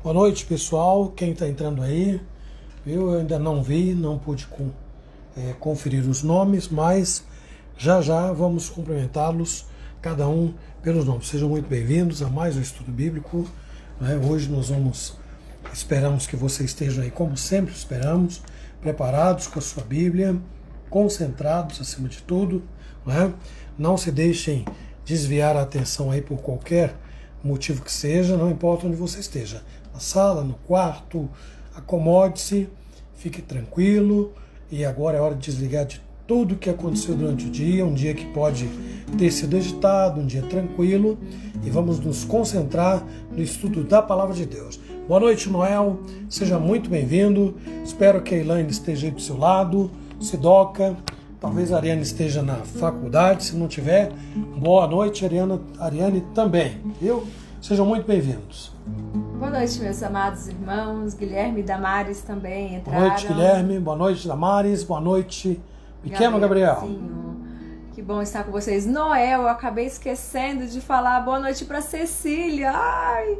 Boa noite, pessoal. Quem está entrando aí, viu? Eu ainda não vi, não pude conferir os nomes, mas já vamos cumprimentá-los, cada um pelos nomes. Sejam muito bem-vindos a mais um estudo bíblico. Hoje nós esperamos que você esteja aí, como sempre esperamos, preparados com a sua Bíblia, concentrados acima de tudo. Não se deixem desviar a atenção aí por qualquer motivo que seja, não importa onde você esteja. Na sala, no quarto, acomode-se, fique tranquilo. E agora é hora de desligar de tudo que aconteceu durante o dia, um dia que pode ter sido agitado, um dia tranquilo, e vamos nos concentrar no estudo da Palavra de Deus. Boa noite, Noel, seja muito bem-vindo. Espero que a Elaine esteja aí do seu lado, Sidoca, talvez a Ariane esteja na faculdade, se não tiver, boa noite, Ariane também, viu? Sejam muito bem-vindos. Boa noite, meus amados irmãos. Guilherme e Damares também entraram. Boa noite, Guilherme. Boa noite, Damares. Boa noite, pequeno Gabriel. Que bom estar com vocês. Noel, eu acabei esquecendo de falar boa noite para Cecília. Ai,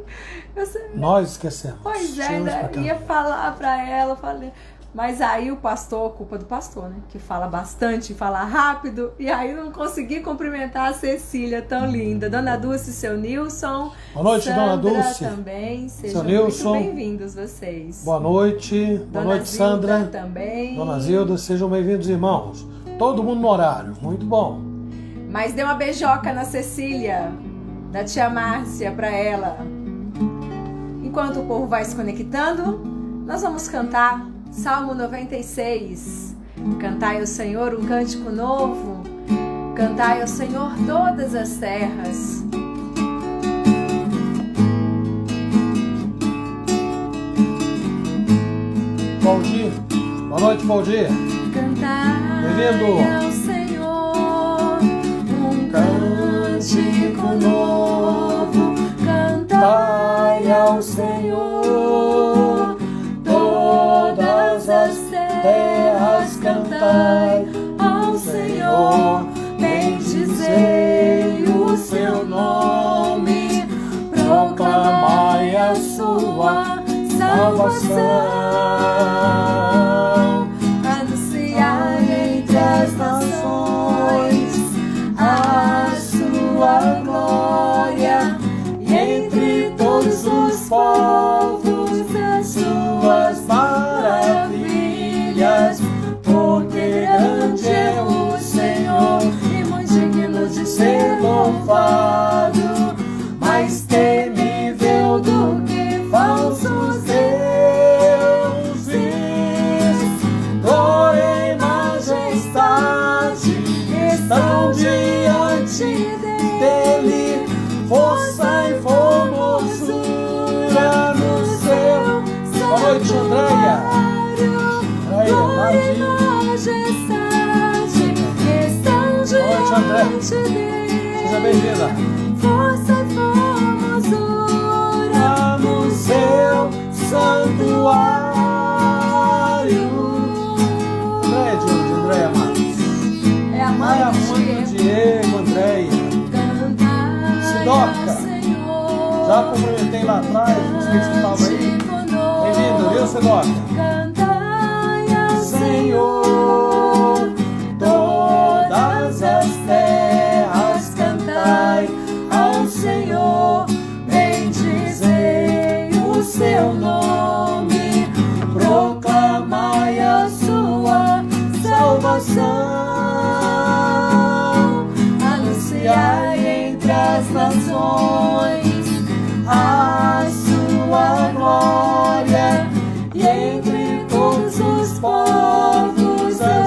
Nós esquecemos. Pois é, ainda ia falar para ela, falei... Mas aí o pastor, culpa do pastor, né? Que fala bastante, fala rápido. E aí não consegui cumprimentar a Cecília, tão linda. Dona Dulce, seu Nilson. Boa noite, Sandra, Dona Dulce. Também. Sejam seu Nilson. muito bem-vindos vocês. Boa noite. Boa noite, Sandra. Zilda também. Dona Zilda, sejam bem-vindos, irmãos. Todo mundo no horário. Muito bom. Mas dê uma beijoca na Cecília, da tia Márcia, para ela. Enquanto o povo vai se conectando, nós vamos cantar Salmo 96. Cantai ao Senhor um cântico novo, cantai ao Senhor todas as terras. Valdir, boa noite, Valdir. Cantai ao Senhor um cântico novo, cantai ao Senhor todas as terras, cantai ao Senhor, bendizei o seu nome, proclamai a sua salvação, anunciai entre as nações a sua glória, e entre todos os povos as suas maravilhas, porque grande é o Senhor e muito digno de ser louvado, mais temível do que falsos deuses. Glória e majestade estão diante dele, força e formosura no céu. Boa noite, Andréia. Glória e majestade estão diante dele, seja bem-vinda. Força e formosura no seu santuário. Andréia de onde? Andréia Matos. É a mãe do Diego, Andréia. Sidoca. Já cumprimentei lá atrás, não sei se você estava aí. Bem-vindo, viu, Sidoca? Cantai ao Senhor, todas as terras, cantai ao Senhor, bendizei o seu nome, proclamai a sua salvação, anunciai entre as nações a sua glória, e entre todos os povos a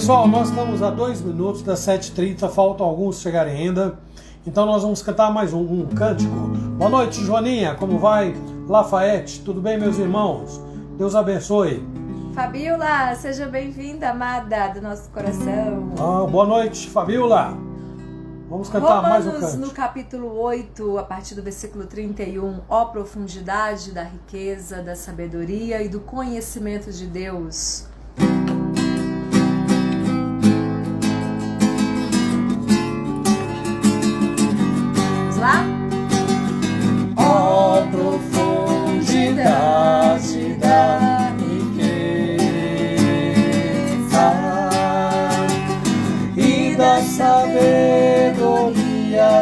Pessoal, nós estamos a 2 minutos das 7h30, faltam alguns chegarem ainda. Então nós vamos cantar mais um cântico. Boa noite, Joaninha, como vai? Lafayette, tudo bem, meus irmãos? Deus abençoe. Fabiola, seja bem-vinda, amada do nosso coração. Boa noite, Fabiola. Vamos cantar mais um Romanos, cântico. no capítulo 8, a partir do versículo 31, ó profundidade da riqueza, da sabedoria e do conhecimento de Deus. Vamos lá? Ó profundidade da riqueza e da sabedoria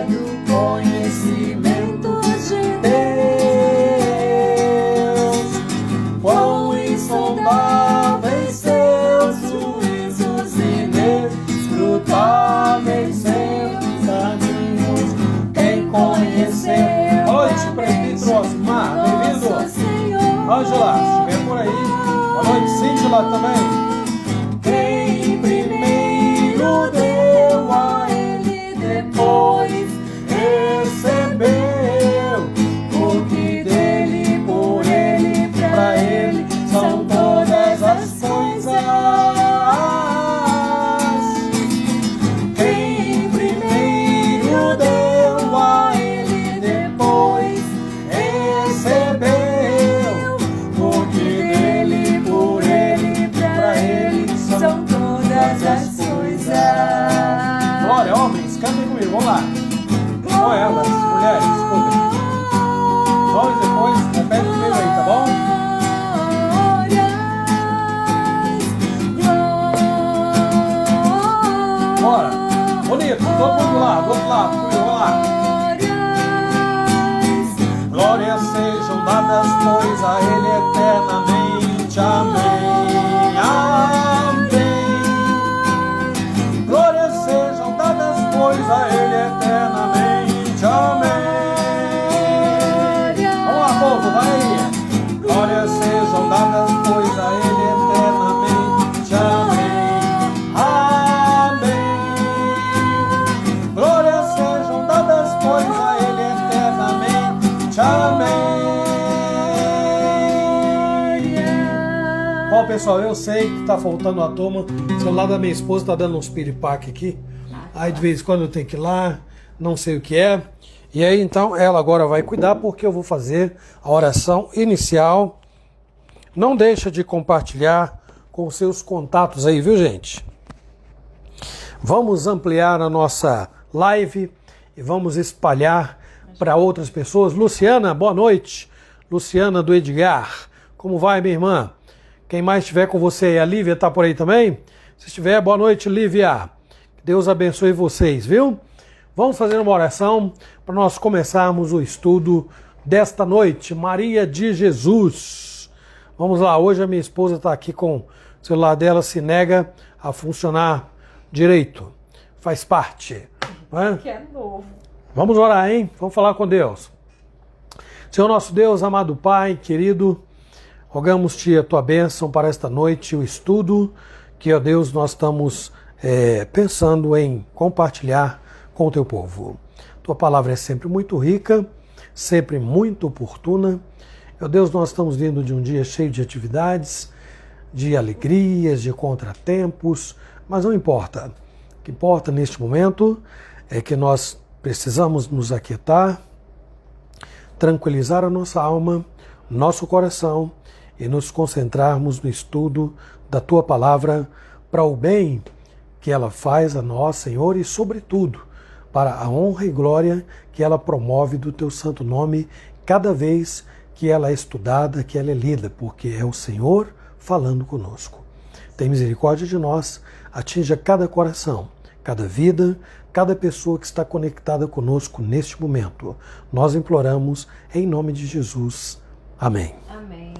do conhecimento de Deus. Quão insondáveis seus juízos, inescrutáveis seus caminhos. Quem conheceu? Boa noite, presbítero Osmar, bem-vindo. Ângela, se estiver por aí. Boa noite, Cíntia também. Quem primeiro deu a ele, depois recebeu, porque dele, por ele, pra ele são todas as coisas. Quem primeiro deu a ele, depois recebeu, porque dele, por ele, pra ele são todas as coisas. Glória, homens, cantem comigo, vamos lá. Com elas, mulheres, escutem. Vamos depois, repete comigo aí, tá bom? Bora, bonito, todo mundo lá, do outro lado, comigo, vamos lá. Glórias sejam dadas, pois a ele eternamente, amém, amém. Glórias sejam dadas, pois a ele eternamente, amém. Vamos lá, povo, vai aí. Glórias sejam dadas, pois a ele eternamente, amém, amém. Glórias sejam dadas, pois a ele eternamente, amém. Bom, pessoal, eu sei que tá faltando a toma. O celular da minha esposa tá dando uns piripaque aqui. Aí de vez em quando eu tenho que ir lá, não sei o que é. E aí então ela agora vai cuidar, porque eu vou fazer a oração inicial. Não deixa de compartilhar com seus contatos aí, viu, gente? Vamos ampliar a nossa live e vamos espalhar para outras pessoas. Luciana, boa noite. Luciana do Edgar. Como vai, minha irmã? Quem mais estiver com você? A Lívia está por aí também? Se estiver, boa noite, Lívia. Deus abençoe vocês, viu? Vamos fazer uma oração para nós começarmos o estudo desta noite. Maria de Jesus. Vamos lá, hoje a minha esposa está aqui com o celular dela, se nega a funcionar direito. Faz parte. Não é? Que é novo. Vamos orar, hein? Vamos falar com Deus. Senhor nosso Deus, amado Pai, querido, rogamos-te a tua bênção para esta noite, o estudo que, ó Deus, nós estamos pensando em compartilhar com o teu povo. Tua palavra é sempre muito rica, sempre muito oportuna. Ó Deus, nós estamos vindo de um dia cheio de atividades, de alegrias, de contratempos, mas não importa. O que importa neste momento é que nós precisamos nos aquietar, tranquilizar a nossa alma, nosso coração e nos concentrarmos no estudo da tua palavra para o bem que ela faz a nós, Senhor, e sobretudo para a honra e glória que ela promove do teu santo nome cada vez que ela é estudada, que ela é lida, porque é o Senhor falando conosco. Tem misericórdia de nós, atinja cada coração, cada vida, cada pessoa que está conectada conosco neste momento. Nós imploramos em nome de Jesus. Amém. Amém.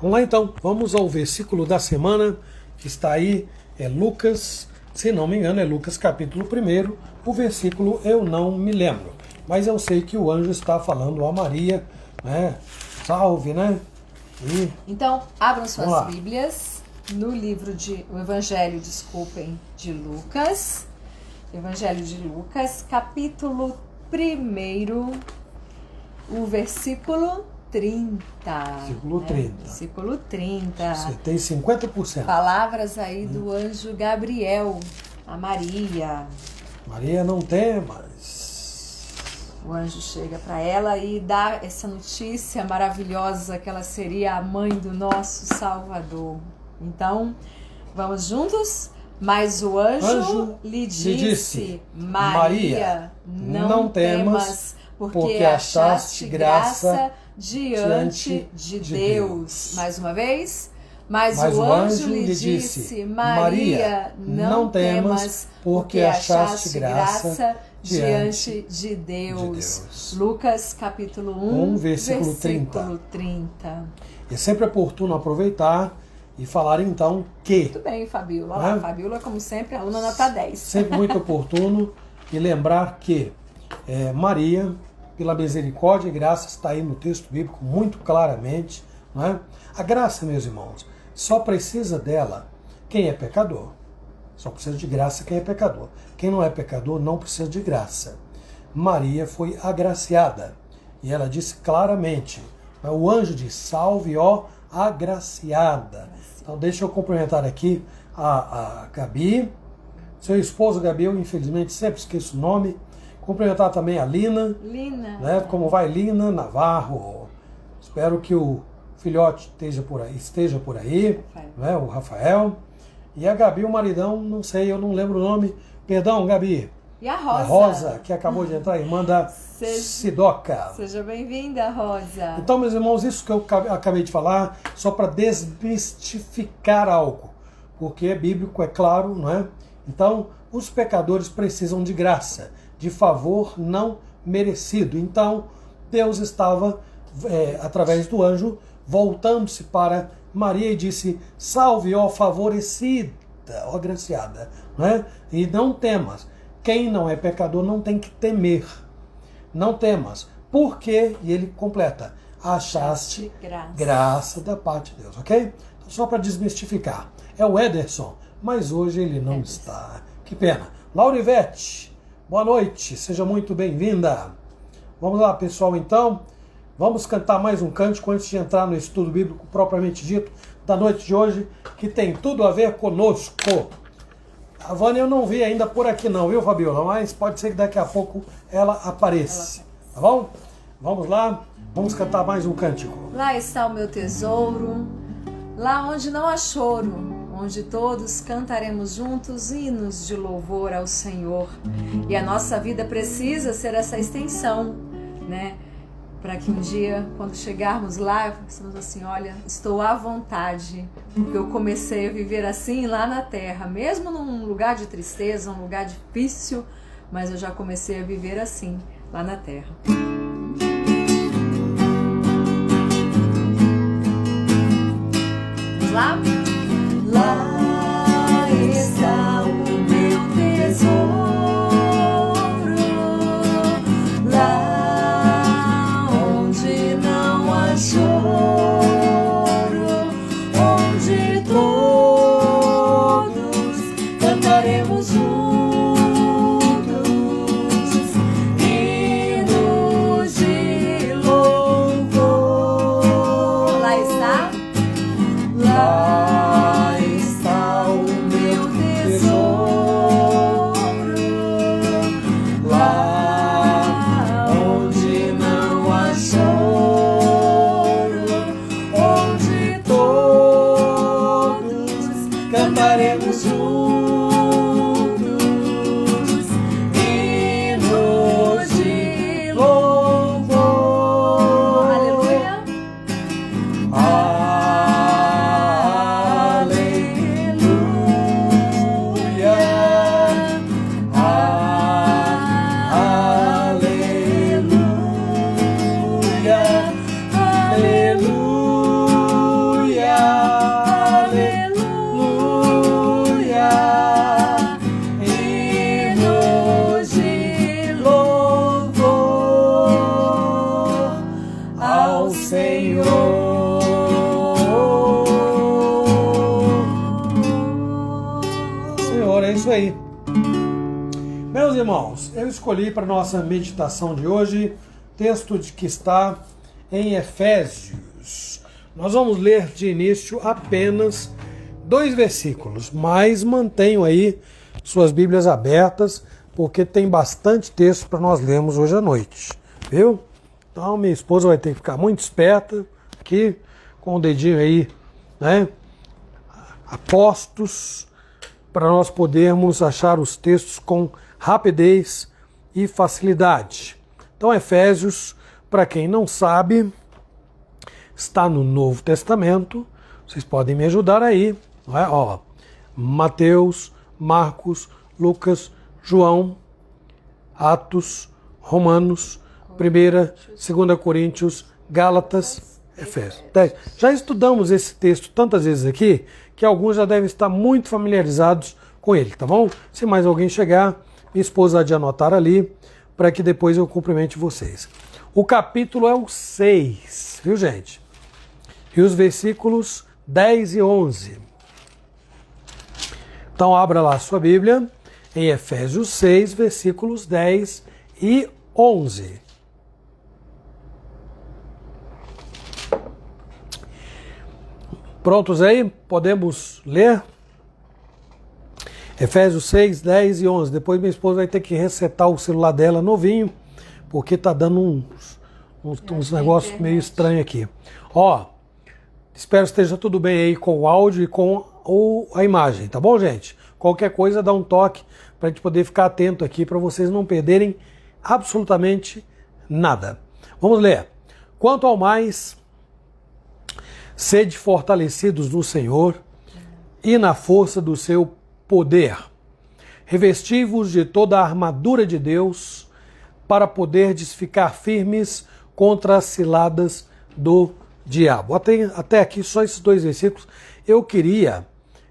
Vamos lá então, vamos ao versículo da semana, que está aí, é Lucas, se não me engano, é Lucas capítulo 1, o versículo eu não me lembro. Mas eu sei que o anjo está falando a Maria, né? Salve, né? Então, abram suas Bíblias no o Evangelho, de Lucas. Evangelho de Lucas, capítulo 1, o versículo 30. Versículo 30. Versículo 30. Você tem 50%. Palavras aí do anjo Gabriel a Maria. Maria, não temas. O anjo chega para ela e dá essa notícia maravilhosa que ela seria a mãe do nosso Salvador. Então, vamos juntos? Mas o anjo lhe disse, Maria, não temas, porque achaste graça diante de Deus. Mais uma vez. Mas o anjo lhe disse, Maria, não temas, porque achaste graça diante de Deus. Lucas capítulo 1, versículo 30. É sempre oportuno aproveitar e falar então que... Muito bem, Fabíola. Olá, Fabíola, como sempre, aluna nota 10. Sempre muito oportuno e lembrar que Maria, pela misericórdia e graça, está aí no texto bíblico muito claramente. Não é? A graça, meus irmãos, só precisa dela quem é pecador. Só precisa de graça quem é pecador. Quem não é pecador não precisa de graça. Maria foi agraciada. E ela disse claramente, o anjo disse, salve, ó agraciada. Então deixa eu cumprimentar aqui a Gabi, seu esposo Gabi, eu infelizmente sempre esqueço o nome. Cumprimentar também a Lina. Né? Como vai, Lina Navarro? Espero que o filhote esteja por aí, né? O Rafael. E a Gabi, o maridão, não sei, eu não lembro o nome. Perdão, Gabi. E a Rosa. A Rosa, que acabou de entrar, irmã da Sidoca. Seja bem-vinda, Rosa. Então, meus irmãos, isso que eu acabei de falar, só para desmistificar algo. Porque é bíblico, é claro, não é? Então, os pecadores precisam de graça, de favor não merecido. Então, Deus estava, através do anjo, voltando-se para Maria e disse, salve, ó favorecida, ó agraciada. Não é? E não temas. Quem não é pecador não tem que temer. Não temas. Porque, e ele completa, achaste graça da parte de Deus, ok? Então, só para desmistificar. É o Ederson, mas hoje ele não está. Que pena. Laurivete, boa noite, seja muito bem-vinda. Vamos lá, pessoal, então. Vamos cantar mais um cântico antes de entrar no estudo bíblico propriamente dito da noite de hoje, que tem tudo a ver conosco. A Vânia eu não vi ainda por aqui não, viu, Fabiola? Mas pode ser que daqui a pouco ela apareça. Tá bom? Vamos lá, vamos cantar mais um cântico. Lá está o meu tesouro, lá onde não há choro, onde todos cantaremos juntos hinos de louvor ao Senhor. E a nossa vida precisa ser essa extensão, né? Para que um dia, quando chegarmos lá, pensamos assim, olha, estou à vontade, porque eu comecei a viver assim lá na terra, mesmo num lugar de tristeza, um lugar difícil, mas eu já comecei a viver assim lá na terra. Vamos lá? Lá está o meu tesouro, lá choro, onde todos cantaremos juntos hinos de louvor. Lá está? Lá é isso aí. Meus irmãos, eu escolhi para nossa meditação de hoje texto que está em Efésios. Nós vamos ler de início apenas 2 versículos, mas mantenham aí suas Bíblias abertas, porque tem bastante texto para nós lermos hoje à noite, viu? Então minha esposa vai ter que ficar muito esperta aqui, com o dedinho aí, né, apostos, para nós podermos achar os textos com rapidez e facilidade. Então Efésios, para quem não sabe, está no Novo Testamento. Vocês podem me ajudar aí, não é? Ó, Mateus, Marcos, Lucas, João, Atos, Romanos, 1ª, 2ª Coríntios, Gálatas, Efésios. Já estudamos esse texto tantas vezes aqui, que alguns já devem estar muito familiarizados com ele, tá bom? Se mais alguém chegar, minha esposa há de anotar ali, para que depois eu cumprimente vocês. O capítulo é o 6, viu, gente? E os versículos 10 e 11. Então abra lá a sua Bíblia em Efésios 6, versículos 10 e 11. Prontos aí? Podemos ler? Efésios 6, 10 e 11. Depois minha esposa vai ter que resetar o celular dela novinho, porque tá dando uns negócios meio estranhos aqui. Ó, espero que esteja tudo bem aí com o áudio e com a imagem, tá bom, gente? Qualquer coisa dá um toque para a gente poder ficar atento aqui, para vocês não perderem absolutamente nada. Vamos ler. Quanto ao mais, sede fortalecidos no Senhor e na força do seu poder. Revesti-vos de toda a armadura de Deus para poderdes ficar firmes contra as ciladas do diabo. Até aqui, só esses 2 versículos. Eu queria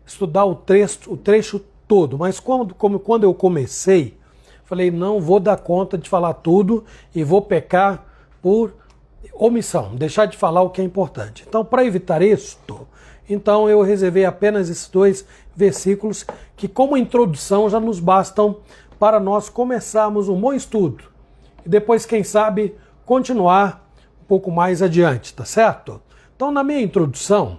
estudar o trecho todo, mas quando eu comecei, falei, não vou dar conta de falar tudo e vou pecar por omissão, deixar de falar o que é importante. Então, para evitar isto, então eu reservei apenas esses 2 versículos que, como introdução, já nos bastam para nós começarmos um bom estudo. E depois, quem sabe, continuar um pouco mais adiante, tá certo? Então, na minha introdução,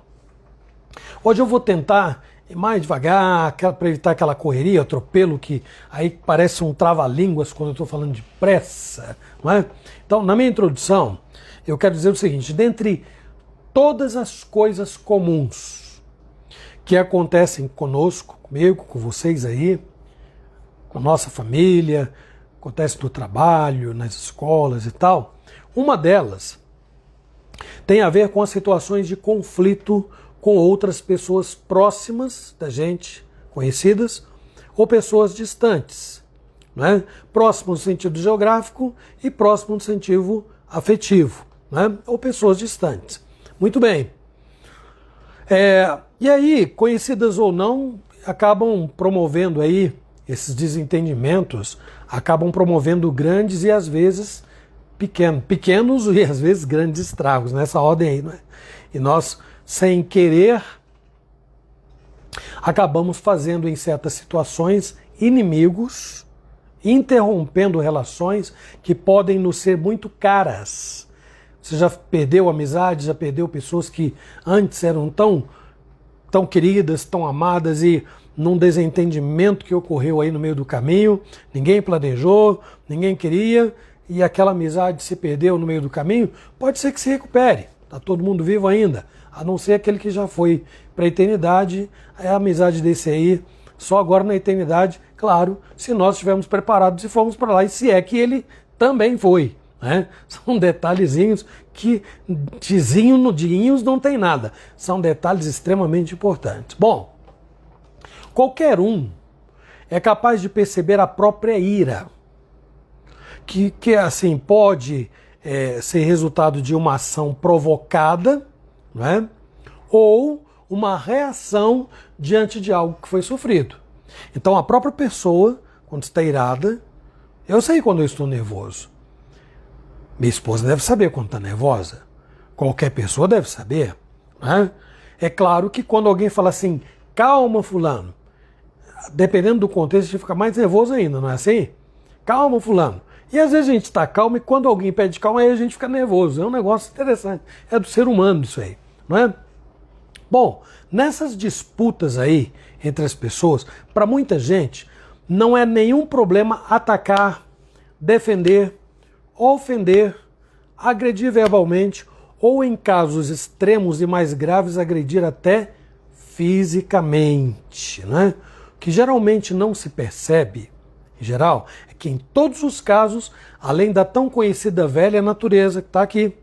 hoje eu vou tentar ir mais devagar, para evitar aquela correria, atropelo, que aí parece um trava-línguas quando eu estou falando de pressa, não é? Então, na minha introdução, eu quero dizer o seguinte: dentre todas as coisas comuns que acontecem conosco, comigo, com vocês aí, com nossa família, acontece no trabalho, nas escolas e tal, uma delas tem a ver com as situações de conflito com outras pessoas próximas da gente, conhecidas, ou pessoas distantes, né? Próximo no sentido geográfico e próximo no sentido afetivo, né? Ou pessoas distantes. Muito bem. E aí, conhecidas ou não, acabam promovendo aí, esses desentendimentos, acabam promovendo grandes e às vezes pequenos e às vezes grandes estragos, nessa ordem aí, não é? E nós, sem querer, acabamos fazendo em certas situações inimigos, interrompendo relações que podem nos ser muito caras. Você já perdeu amizade, já perdeu pessoas que antes eram tão queridas, tão amadas, e num desentendimento que ocorreu aí no meio do caminho, ninguém planejou, ninguém queria, e aquela amizade se perdeu no meio do caminho. Pode ser que se recupere, está todo mundo vivo ainda, a não ser aquele que já foi para a eternidade. É a amizade desse aí, só agora na eternidade, claro, se nós estivermos preparados e formos para lá, e se é que ele também foi, né? São detalhezinhos que dinhos não tem nada, são detalhes extremamente importantes. Bom, qualquer um é capaz de perceber a própria ira, que assim pode ser resultado de uma ação provocada, né? Ou uma reação diante de algo que foi sofrido. Então a própria pessoa, quando está irada, eu sei quando eu estou nervoso. Minha esposa deve saber quando está nervosa. Qualquer pessoa deve saber, né? É claro que quando alguém fala assim, calma fulano, dependendo do contexto, a gente fica mais nervoso ainda, não é assim? Calma, fulano. E às vezes a gente está calmo e quando alguém pede calma, aí a gente fica nervoso. É um negócio interessante. É do ser humano isso aí, não é? Bom, nessas disputas aí entre as pessoas, para muita gente, não é nenhum problema atacar, defender, ofender, agredir verbalmente ou, em casos extremos e mais graves, agredir até fisicamente, né? O que geralmente não se percebe, em geral, é que em todos os casos, além da tão conhecida velha natureza que está aqui,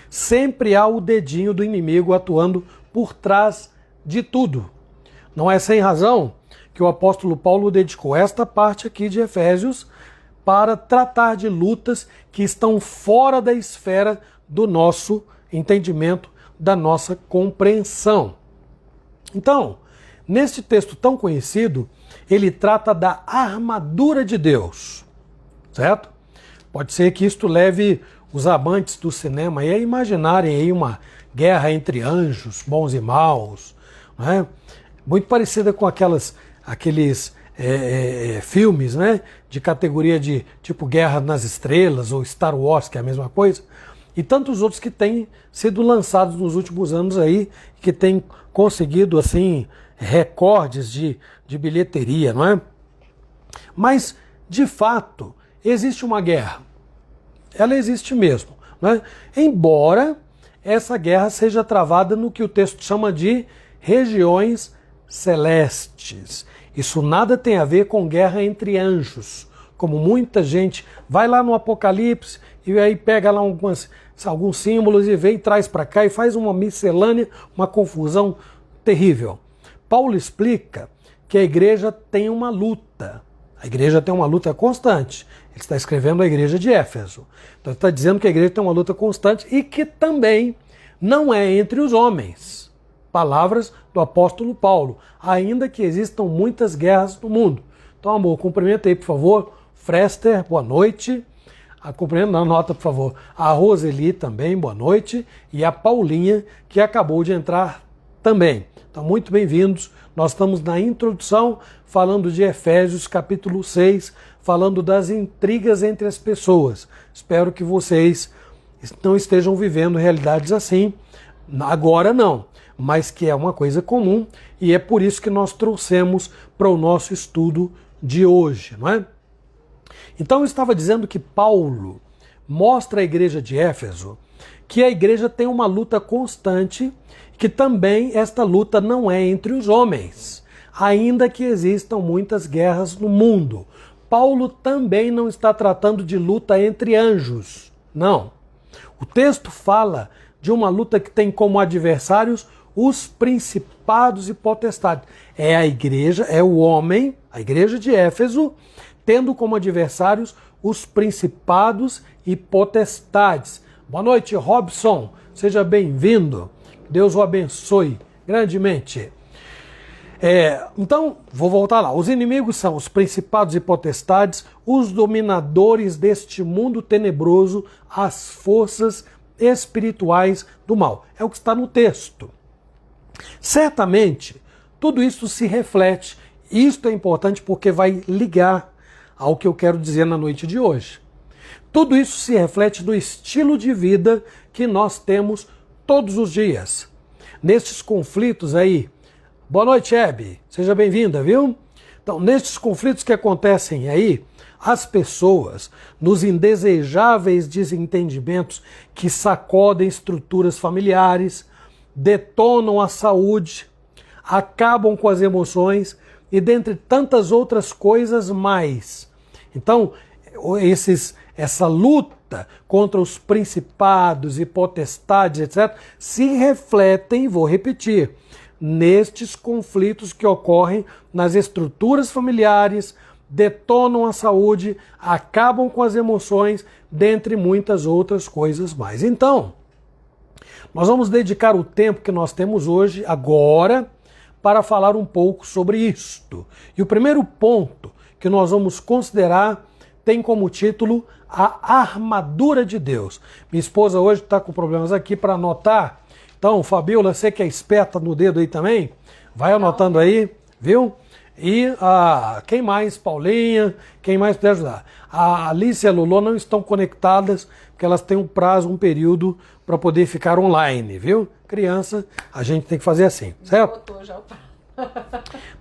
sempre há o dedinho do inimigo atuando por trás de tudo. Não é sem razão que o apóstolo Paulo dedicou esta parte aqui de Efésios para tratar de lutas que estão fora da esfera do nosso entendimento, da nossa compreensão. Então, neste texto tão conhecido, ele trata da armadura de Deus, certo? Pode ser que isto leve os amantes do cinema a imaginarem aí uma guerra entre anjos, bons e maus, né? Muito parecida com aqueles filmes, né, de categoria de tipo Guerra nas Estrelas ou Star Wars, que é a mesma coisa, e tantos outros que têm sido lançados nos últimos anos aí, que têm conseguido assim recordes de bilheteria, não é? Mas, de fato, existe uma guerra. Ela existe mesmo, não é? Embora essa guerra seja travada no que o texto chama de regiões celestes. Isso nada tem a ver com guerra entre anjos, como muita gente vai lá no Apocalipse e aí pega lá alguns símbolos e vem, traz para cá e faz uma miscelânea, uma confusão terrível. Paulo explica que a igreja tem uma luta. A igreja tem uma luta constante. Ele está escrevendo a igreja de Éfeso. Então ele está dizendo que a igreja tem uma luta constante e que também não é entre os homens. Palavras do apóstolo Paulo, ainda que existam muitas guerras no mundo. Então, amor, cumprimenta aí, por favor, Frester, boa noite. Cumprimenta na nota, por favor, a Roseli também, boa noite. E a Paulinha, que acabou de entrar também. Então, muito bem-vindos. Nós estamos na introdução, falando de Efésios, capítulo 6, falando das intrigas entre as pessoas. Espero que vocês não estejam vivendo realidades assim. Agora não, mas que é uma coisa comum e é por isso que nós trouxemos para o nosso estudo de hoje, não é? Então eu estava dizendo que Paulo mostra à igreja de Éfeso que a igreja tem uma luta constante, que também esta luta não é entre os homens, ainda que existam muitas guerras no mundo. Paulo também não está tratando de luta entre anjos, não. O texto fala de uma luta que tem como adversários os principados e potestades. É a igreja, é o homem, a igreja de Éfeso, tendo como adversários os principados e potestades. Boa noite, Robson. Seja bem-vindo. Deus o abençoe grandemente. Então, vou voltar lá. Os inimigos são os principados e potestades, os dominadores deste mundo tenebroso, as forças espirituais do mal. É o que está no texto. Certamente, tudo isso se reflete. Isto é importante porque vai ligar ao que eu quero dizer na noite de hoje. Tudo isso se reflete no estilo de vida que nós temos todos os dias. Nestes conflitos aí. Boa noite, Hebe. Seja bem-vinda, viu? Então, nestes conflitos que acontecem aí, as pessoas, nos indesejáveis desentendimentos que sacodem estruturas familiares, detonam a saúde, acabam com as emoções e dentre tantas outras coisas mais. Então, essa luta contra os principados e potestades, etc., se refletem, vou repetir, nestes conflitos que ocorrem nas estruturas familiares, detonam a saúde, acabam com as emoções, dentre muitas outras coisas mais. Então, nós vamos dedicar o tempo que nós temos hoje, agora, para falar um pouco sobre isto. E o primeiro ponto que nós vamos considerar tem como título a armadura de Deus. Minha esposa hoje está com problemas aqui para anotar. Então, Fabiola, você que é esperta no dedo aí também, vai anotando aí, viu? E quem mais? Paulinha, quem mais puder ajudar? A Alice e a Lulô não estão conectadas, porque elas têm um prazo, um período para poder ficar online, viu? Criança, a gente tem que fazer assim, certo?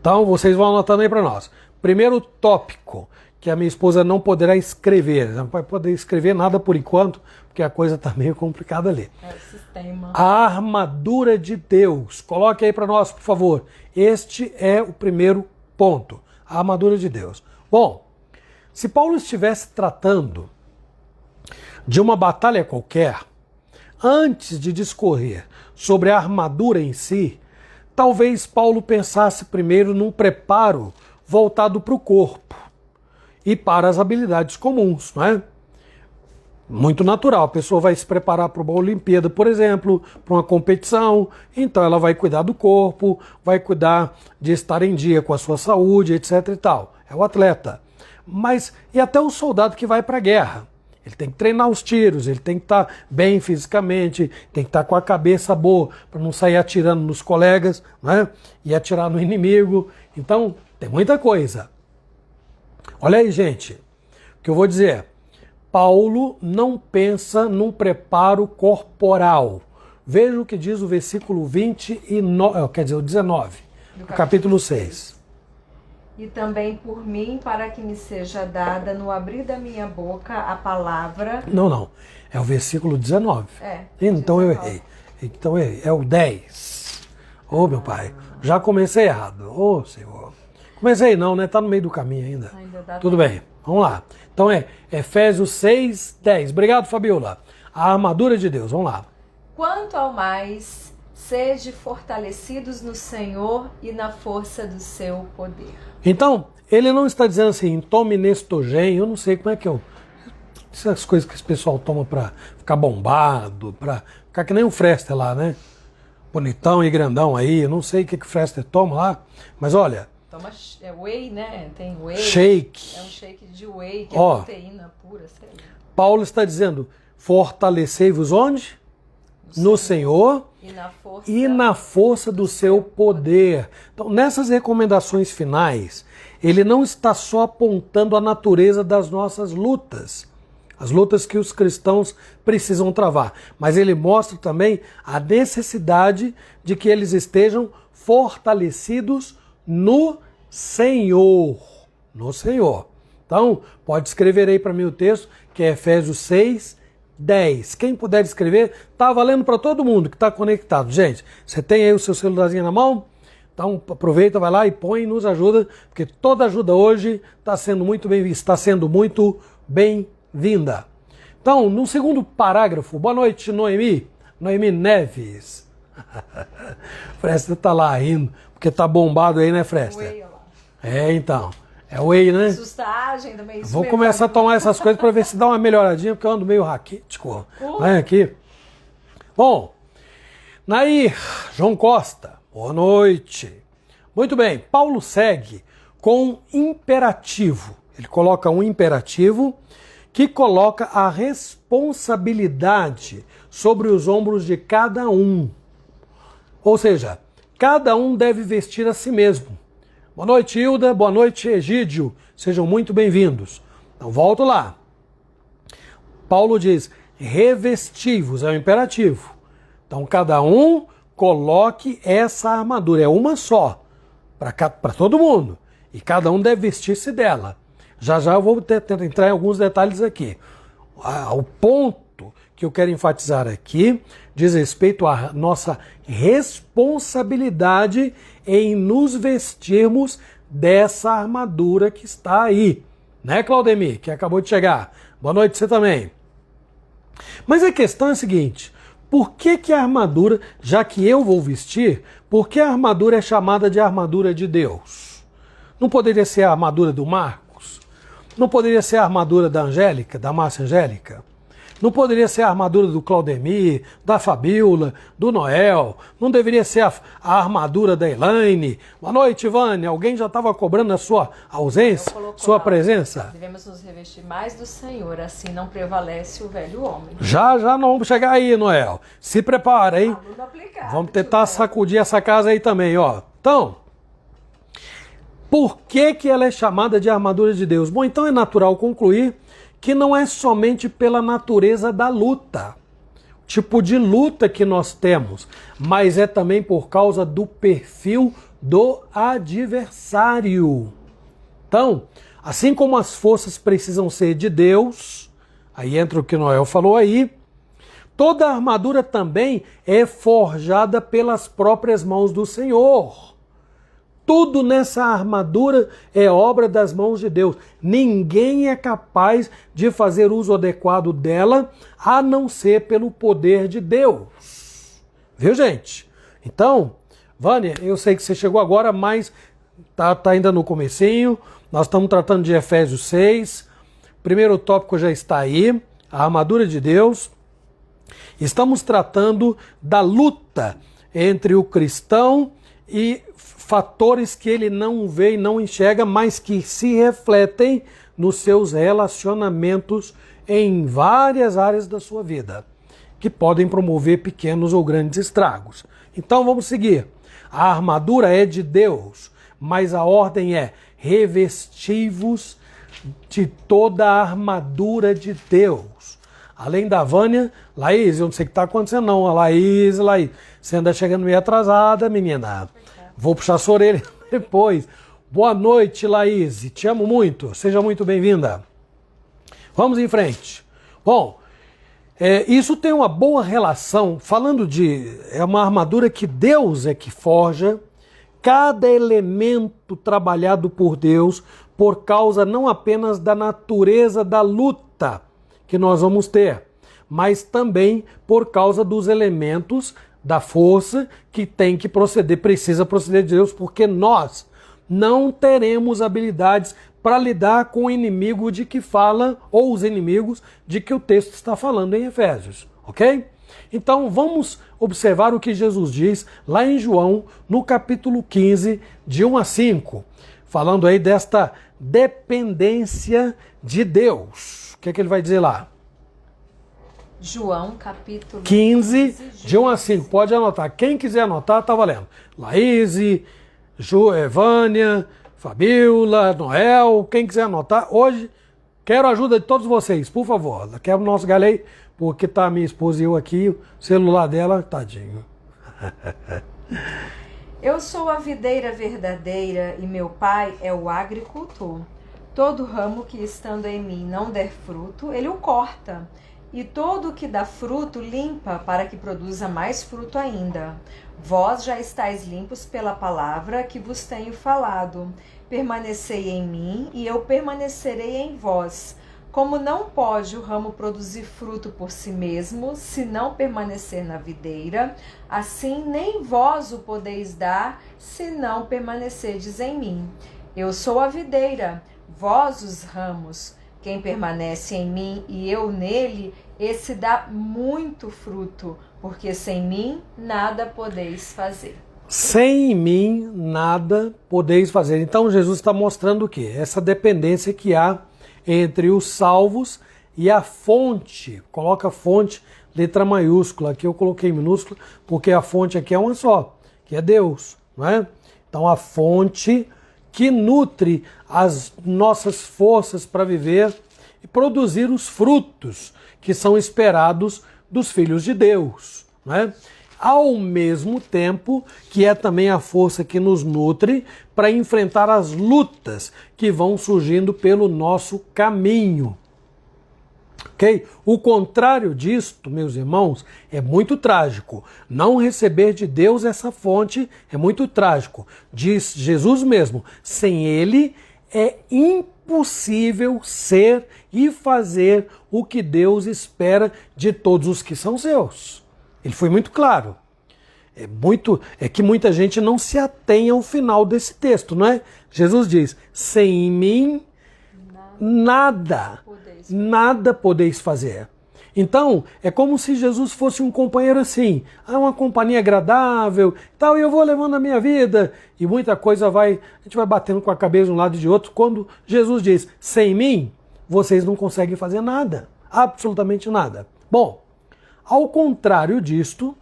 Então, vocês vão anotando aí para nós. Primeiro tópico, que a minha esposa não poderá escrever. Não vai poder escrever nada por enquanto, porque a coisa está meio complicada ali. É o sistema. A armadura de Deus. Coloque aí para nós, por favor. Este é o primeiro ponto. A armadura de Deus. Bom, se Paulo estivesse tratando de uma batalha qualquer, antes de discorrer sobre a armadura em si, talvez Paulo pensasse primeiro num preparo voltado para o corpo e para as habilidades comuns, não é? Muito natural, a pessoa vai se preparar para uma Olimpíada, por exemplo, para uma competição, então ela vai cuidar do corpo, vai cuidar de estar em dia com a sua saúde, etc e tal. É o atleta. Mas, e até o soldado que vai para a guerra? Ele tem que treinar os tiros, ele tem que estar bem fisicamente, tem que estar com a cabeça boa para não sair atirando nos colegas, né? E atirar no inimigo. Então, tem muita coisa. Olha aí, gente, o que eu vou dizer. Paulo não pensa num preparo corporal. Veja o que diz o versículo 29, quer dizer, o 19, do capítulo 6. E também por mim, para que me seja dada no abrir da minha boca a palavra... Não, é o versículo 19. Então 19. Eu errei. Então eu errei. É o 10. Ô, meu pai, já comecei errado. Ô, Senhor. Comecei não, né? Tá no meio do caminho ainda. Tudo bem, vamos lá. Então é Efésios 6, 10. Obrigado, Fabiola. A armadura de Deus, vamos lá. Quanto ao mais, sede fortalecidos no Senhor e na força do seu poder. Então, ele não está dizendo assim, tome Nestogen, eu não sei como é que eu... Essas coisas que esse pessoal toma para ficar bombado, para ficar que nem o Frester lá, né? Bonitão e grandão aí, eu não sei o que o Frester toma lá, mas olha... Toma whey, né? Tem whey. Shake. É um shake de whey, que é proteína pura, sei lá. Paulo está dizendo, fortalecei-vos onde? No Senhor e na força do seu poder. Então, nessas recomendações finais, ele não está só apontando a natureza das nossas lutas, as lutas que os cristãos precisam travar, mas ele mostra também a necessidade de que eles estejam fortalecidos no Senhor. No Senhor. Então, pode escrever aí para mim o texto, que é Efésios 6, 10. Quem puder escrever, tá valendo para todo mundo que está conectado. Gente, você tem aí o seu celularzinho na mão? Então aproveita, vai lá e põe e nos ajuda, porque toda ajuda hoje está sendo muito bem-vinda. Então, no segundo parágrafo, boa noite, Noemi Neves. Fresta tá lá rindo, porque tá bombado aí, né, Fresta? Então. É whey, né? Sustagem do meio. Vou começar a tomar essas coisas para ver se dá uma melhoradinha, porque eu ando meio raquítico. Vai aqui. Bom, Nair, João Costa, boa noite. Muito bem, Paulo segue com um imperativo. Ele coloca um imperativo que coloca a responsabilidade sobre os ombros de cada um. Ou seja, cada um deve vestir a si mesmo. Boa noite, Hilda. Boa noite, Egídio. Sejam muito bem-vindos. Então, volto lá. Paulo diz, revesti-vos, é o imperativo. Então, cada um coloque essa armadura. É uma só, para todo mundo. E cada um deve vestir-se dela. Já eu vou tentar entrar em alguns detalhes aqui. O ponto que eu quero enfatizar aqui diz respeito à nossa responsabilidade em nos vestirmos dessa armadura que está aí. Né, Claudemir, que acabou de chegar? Boa noite, você também. Mas a questão é a seguinte, por que a armadura, já que eu vou vestir, por que a armadura é chamada de armadura de Deus? Não poderia ser a armadura do Marcos? Não poderia ser a armadura da Angélica, da Márcia Angélica? Não poderia ser a armadura do Claudemir, da Fabiola, do Noel? Não deveria ser a armadura da Elaine? Boa noite, Vânia. Alguém já estava cobrando a sua ausência, sua presença? Devemos nos revestir mais do Senhor, assim não prevalece o velho homem. Já nós vamos chegar aí, Noel. Se prepara, hein? Vamos tentar sacudir essa casa aí também, ó. Então, Por que que ela é chamada de armadura de Deus? Bom, então é natural concluir que não é somente pela natureza da luta, tipo de luta que nós temos, mas é também por causa do perfil do adversário. Então, assim como as forças precisam ser de Deus, aí entra o que Noel falou aí, toda a armadura também é forjada pelas próprias mãos do Senhor. Tudo nessa armadura é obra das mãos de Deus. Ninguém é capaz de fazer uso adequado dela, a não ser pelo poder de Deus. Viu, gente? Então, Vânia, eu sei que você chegou agora, mas tá ainda no comecinho. Nós estamos tratando de Efésios 6. Primeiro tópico já está aí, a armadura de Deus. Estamos tratando da luta entre o cristão e fatores que ele não vê e não enxerga, mas que se refletem nos seus relacionamentos em várias áreas da sua vida, que podem promover pequenos ou grandes estragos. Então vamos seguir. A armadura é de Deus, mas a ordem é revestivos de toda a armadura de Deus. Além da Vânia, Laís, eu não sei o que está acontecendo não. Laís, você anda chegando meio atrasada, menina. Vou puxar sua orelha depois. Boa noite, Laís. Te amo muito. Seja muito bem-vinda. Vamos em frente. Bom, isso tem uma boa relação, falando é uma armadura que Deus é que forja, cada elemento trabalhado por Deus, por causa não apenas da natureza da luta que nós vamos ter, mas também por causa dos elementos da força que tem que proceder, precisa proceder de Deus, porque nós não teremos habilidades para lidar com o inimigo de que fala, ou os inimigos de que o texto está falando em Efésios, ok? Então vamos observar o que Jesus diz lá em João, no capítulo 15, de 1 a 5, falando aí desta dependência de Deus. O que é que ele vai dizer lá? João, capítulo 15, de 1 a 5. Pode anotar. Quem quiser anotar, tá valendo. Laís, Vânia, Fabiola, Noel, quem quiser anotar. Hoje, quero a ajuda de todos vocês, por favor. Quero o nosso galera, porque tá minha esposa e eu aqui, o celular dela, tadinho. Eu sou a videira verdadeira e meu pai é o agricultor. Todo ramo que estando em mim não der fruto, ele o corta. E todo o que dá fruto limpa, para que produza mais fruto ainda. Vós já estáis limpos pela palavra que vos tenho falado. Permanecei em mim, e eu permanecerei em vós. Como não pode o ramo produzir fruto por si mesmo, se não permanecer na videira, assim nem vós o podeis dar, se não permanecerdes em mim. Eu sou a videira, vós os ramos. Quem permanece em mim e eu nele, esse dá muito fruto, porque sem mim nada podeis fazer. Sem mim nada podeis fazer. Então Jesus está mostrando o quê? Essa dependência que há entre os salvos e a fonte. Coloca fonte, letra maiúscula. Aqui eu coloquei minúscula, porque a fonte aqui é uma só, que é Deus, não é? Então a fonte que nutre as nossas forças para viver e produzir os frutos que são esperados dos filhos de Deus, não é? Ao mesmo tempo que é também a força que nos nutre para enfrentar as lutas que vão surgindo pelo nosso caminho. Ok? O contrário disto, meus irmãos, é muito trágico. Não receber de Deus essa fonte é muito trágico. Diz Jesus mesmo, sem Ele é impossível ser e fazer o que Deus espera de todos os que são seus. Ele foi muito claro. É que muita gente não se atém ao final desse texto, não é? Jesus diz, sem mim nada podeis fazer. Então, é como se Jesus fosse um companheiro assim, uma companhia agradável, tal, e eu vou levando a minha vida, e muita coisa a gente vai batendo com a cabeça de um lado e de outro, quando Jesus diz, sem mim, vocês não conseguem fazer nada, absolutamente nada. Bom, ao contrário disto,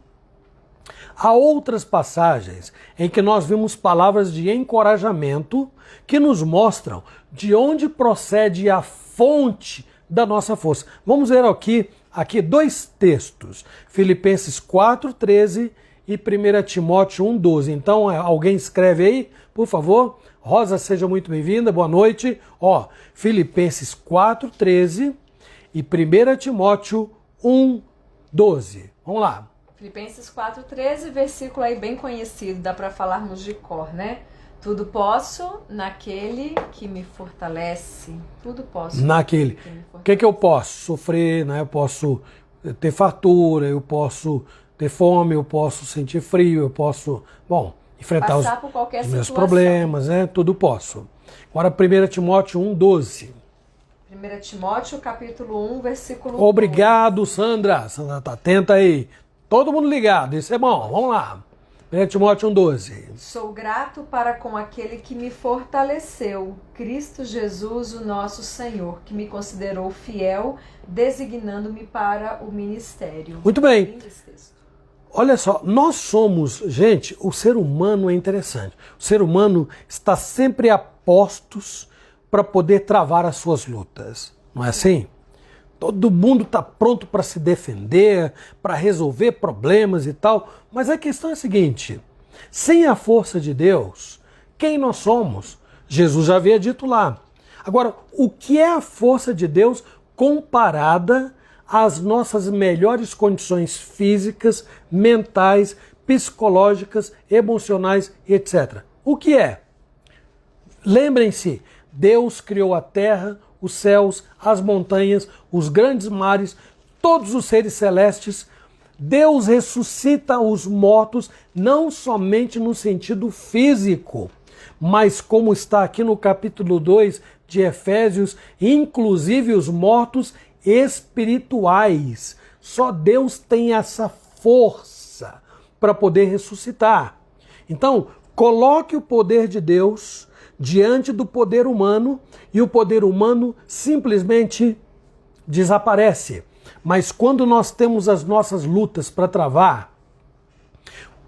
Há outras passagens em que nós vimos palavras de encorajamento que nos mostram de onde procede a fonte da nossa força. Vamos ver aqui dois textos, Filipenses 4:13 e 1 Timóteo 1:12. Então, alguém escreve aí, por favor. Rosa, seja muito bem-vinda, boa noite. Filipenses 4:13 e 1 Timóteo 1:12. Vamos lá. Filipenses 4:13, versículo aí bem conhecido, dá para falarmos de cor, né? Tudo posso naquele que me fortalece. Tudo posso. Naquele. O que eu posso? Sofrer, né? Eu posso ter fartura, eu posso ter fome, eu posso sentir frio, eu posso, enfrentar os meus problemas, né? Tudo posso. Agora 1 Timóteo 1:12. 1 Timóteo, capítulo 1, versículo 1. Obrigado, Sandra. Sandra tá atenta aí. Todo mundo ligado, isso é bom. Vamos lá. 1 Timóteo 1:12. Sou grato para com aquele que me fortaleceu, Cristo Jesus, o nosso Senhor, que me considerou fiel, designando-me para o ministério. Muito bem. Olha só, nós somos, gente, o ser humano é interessante. O ser humano está sempre a postos para poder travar as suas lutas. Não é assim? Todo mundo está pronto para se defender, para resolver problemas e tal. Mas a questão é a seguinte: sem a força de Deus, quem nós somos? Jesus já havia dito lá. Agora, o que é a força de Deus comparada às nossas melhores condições físicas, mentais, psicológicas, emocionais, etc. O que é? Lembrem-se, Deus criou a terra, os céus, as montanhas, os grandes mares, todos os seres celestes. Deus ressuscita os mortos não somente no sentido físico, mas como está aqui no capítulo 2 de Efésios, inclusive os mortos espirituais. Só Deus tem essa força para poder ressuscitar. Então, coloque o poder de Deus diante do poder humano e o poder humano simplesmente desaparece. Mas quando nós temos as nossas lutas para travar,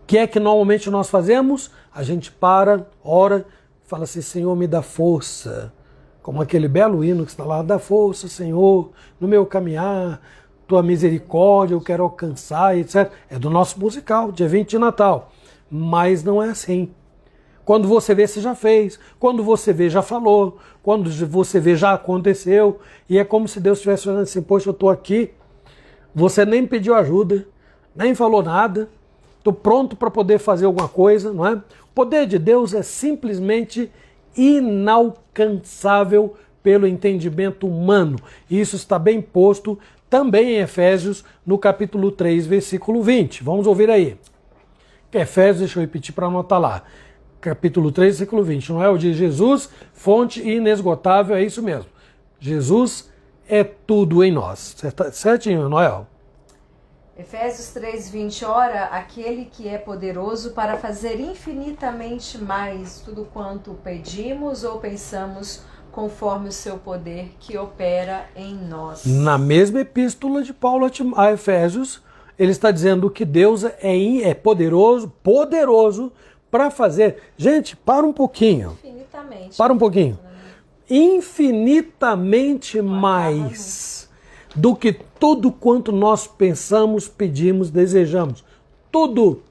o que é que normalmente nós fazemos? A gente para, ora, fala assim: Senhor, me dá força. Como aquele belo hino que está lá: dá força, Senhor, no meu caminhar, tua misericórdia eu quero alcançar, etc. É do nosso musical, dia 20 de Natal. Mas não é assim. Quando você vê, você já fez. Quando você vê, já falou. Quando você vê, já aconteceu. E é como se Deus estivesse falando assim: poxa, eu estou aqui, você nem pediu ajuda, nem falou nada, estou pronto para poder fazer alguma coisa, não é? O poder de Deus é simplesmente inalcançável pelo entendimento humano. E isso está bem posto também em Efésios, no capítulo 3, versículo 20. Vamos ouvir aí. Efésios, deixa eu repetir para anotar lá. Capítulo 3, versículo 20. Não é o de Jesus, fonte inesgotável, é isso mesmo. Jesus é tudo em nós. Certinho, Noel? Efésios 3:20. Ora, aquele que é poderoso para fazer infinitamente mais tudo quanto pedimos ou pensamos, conforme o seu poder que opera em nós. Na mesma epístola de Paulo a Efésios, ele está dizendo que Deus é poderoso para fazer. Gente, para um pouquinho. Infinitamente. Para um pouquinho. Infinitamente mais do que tudo quanto nós pensamos, pedimos, desejamos. Tudo.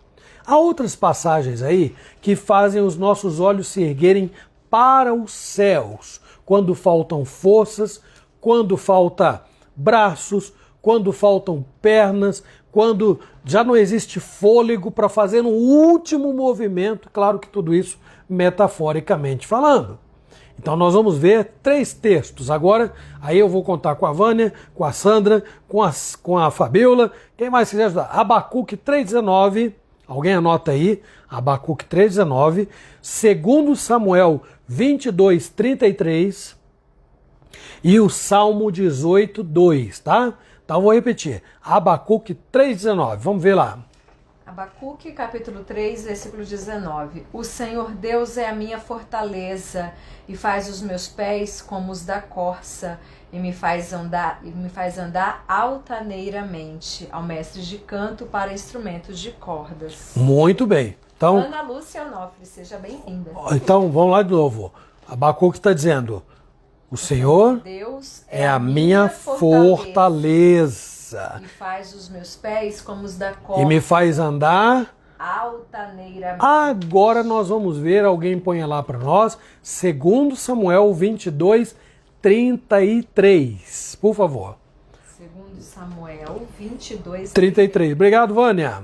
Há outras passagens aí que fazem os nossos olhos se erguerem para os céus, quando faltam forças, quando falta braços, quando faltam pernas, quando já não existe fôlego para fazer um último movimento. Claro que tudo isso metaforicamente falando. Então nós vamos ver 3 textos. Agora, aí eu vou contar com a Vânia, com a Sandra, com a Fabiola. Quem mais quiser ajudar? Abacuque 3,19. Alguém anota aí. Abacuque 3,19. 2 Samuel 22:33. E o Salmo 18:2, tá? Então eu vou repetir. Abacuque 3,19. Vamos ver lá. Abacuque, capítulo 3, versículo 19. O Senhor Deus é a minha fortaleza e faz os meus pés como os da corça e me faz andar altaneiramente, ao mestre de canto para instrumentos de cordas. Muito bem. Então, Ana Lúcia Onofre, seja bem-vinda. Então, vamos lá de novo. Abacuque está dizendo, o Senhor Deus é a minha fortaleza e faz os meus pés como os da corça e me faz andar altaneiramente. Agora nós vamos ver, alguém põe lá para nós, 2 Samuel 22, 33, por favor. 2 Samuel 22, 33. Obrigado, Vânia.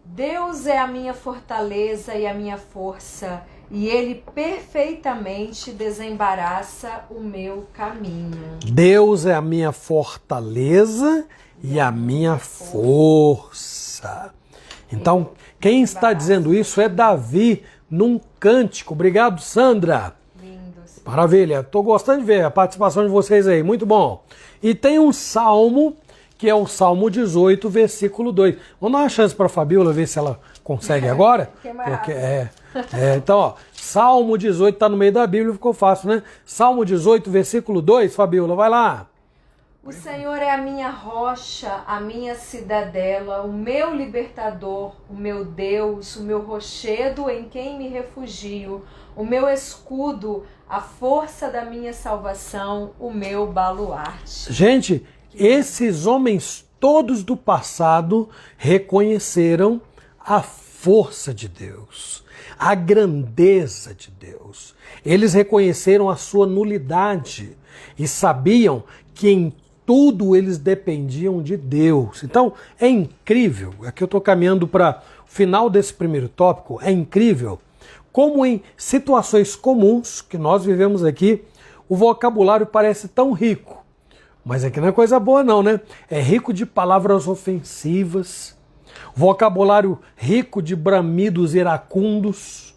Deus é a minha fortaleza e a minha força, e Ele perfeitamente desembaraça o meu caminho. Deus é a minha fortaleza e a minha força. Então, quem está dizendo isso é Davi, num cântico. Obrigado, Sandra. Lindos. Maravilha. Estou gostando de ver a participação de vocês aí. Muito bom. E tem um salmo, que é o Salmo 18, versículo 2. Vamos dar uma chance para a Fabiola ver se ela consegue agora. Porque então, ó, Salmo 18 está no meio da Bíblia, ficou fácil, né? Salmo 18, versículo 2, Fabiola, vai lá. O Senhor é a minha rocha, a minha cidadela, o meu libertador, o meu Deus, o meu rochedo em quem me refugio, o meu escudo, a força da minha salvação, o meu baluarte. Gente, esses homens todos do passado reconheceram a força de Deus, a grandeza de Deus. Eles reconheceram a sua nulidade e sabiam que em tudo eles dependiam de Deus. Então, é incrível, aqui eu estou caminhando para o final desse primeiro tópico, é incrível como em situações comuns que nós vivemos aqui, o vocabulário parece tão rico. Mas aqui não é coisa boa não, né? É rico de palavras ofensivas, vocabulário rico de bramidos iracundos,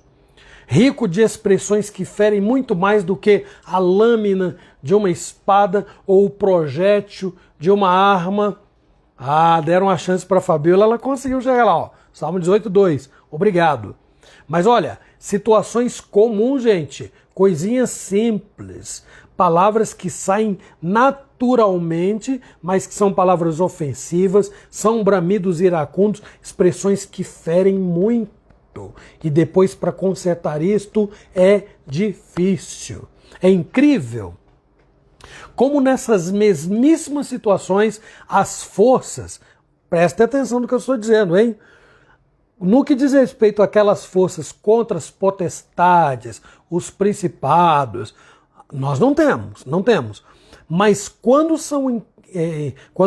rico de expressões que ferem muito mais do que a lâmina de uma espada ou o projétil de uma arma. Ah, deram uma chance para a Fabiola, ela conseguiu chegar lá, ó. Salmo 18, 2. Obrigado. Mas olha, situações comuns, gente, coisinhas simples, palavras que saem naturalmente, mas que são palavras ofensivas, são bramidos iracundos, expressões que ferem muito. E depois, para consertar isto, é difícil. É incrível como nessas mesmíssimas situações as forças, preste atenção no que eu estou dizendo, hein? No que diz respeito àquelas forças contra as potestades, os principados, nós não temos. Mas quando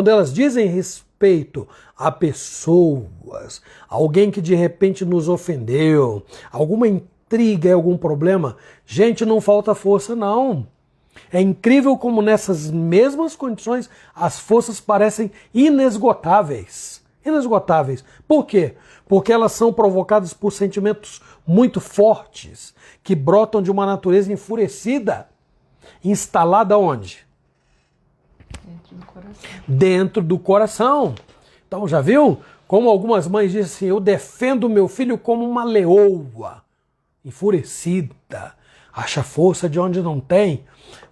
elas dizem respeito a pessoas, alguém que de repente nos ofendeu, alguma intriga, algum problema, gente, não falta força não. É incrível como nessas mesmas condições as forças parecem inesgotáveis. Inesgotáveis. Por quê? Porque elas são provocadas por sentimentos muito fortes, que brotam de uma natureza enfurecida, instalada onde? Dentro do coração. Dentro do coração. Então, já viu? Como algumas mães dizem assim, eu defendo meu filho como uma leoa, enfurecida, acha força de onde não tem,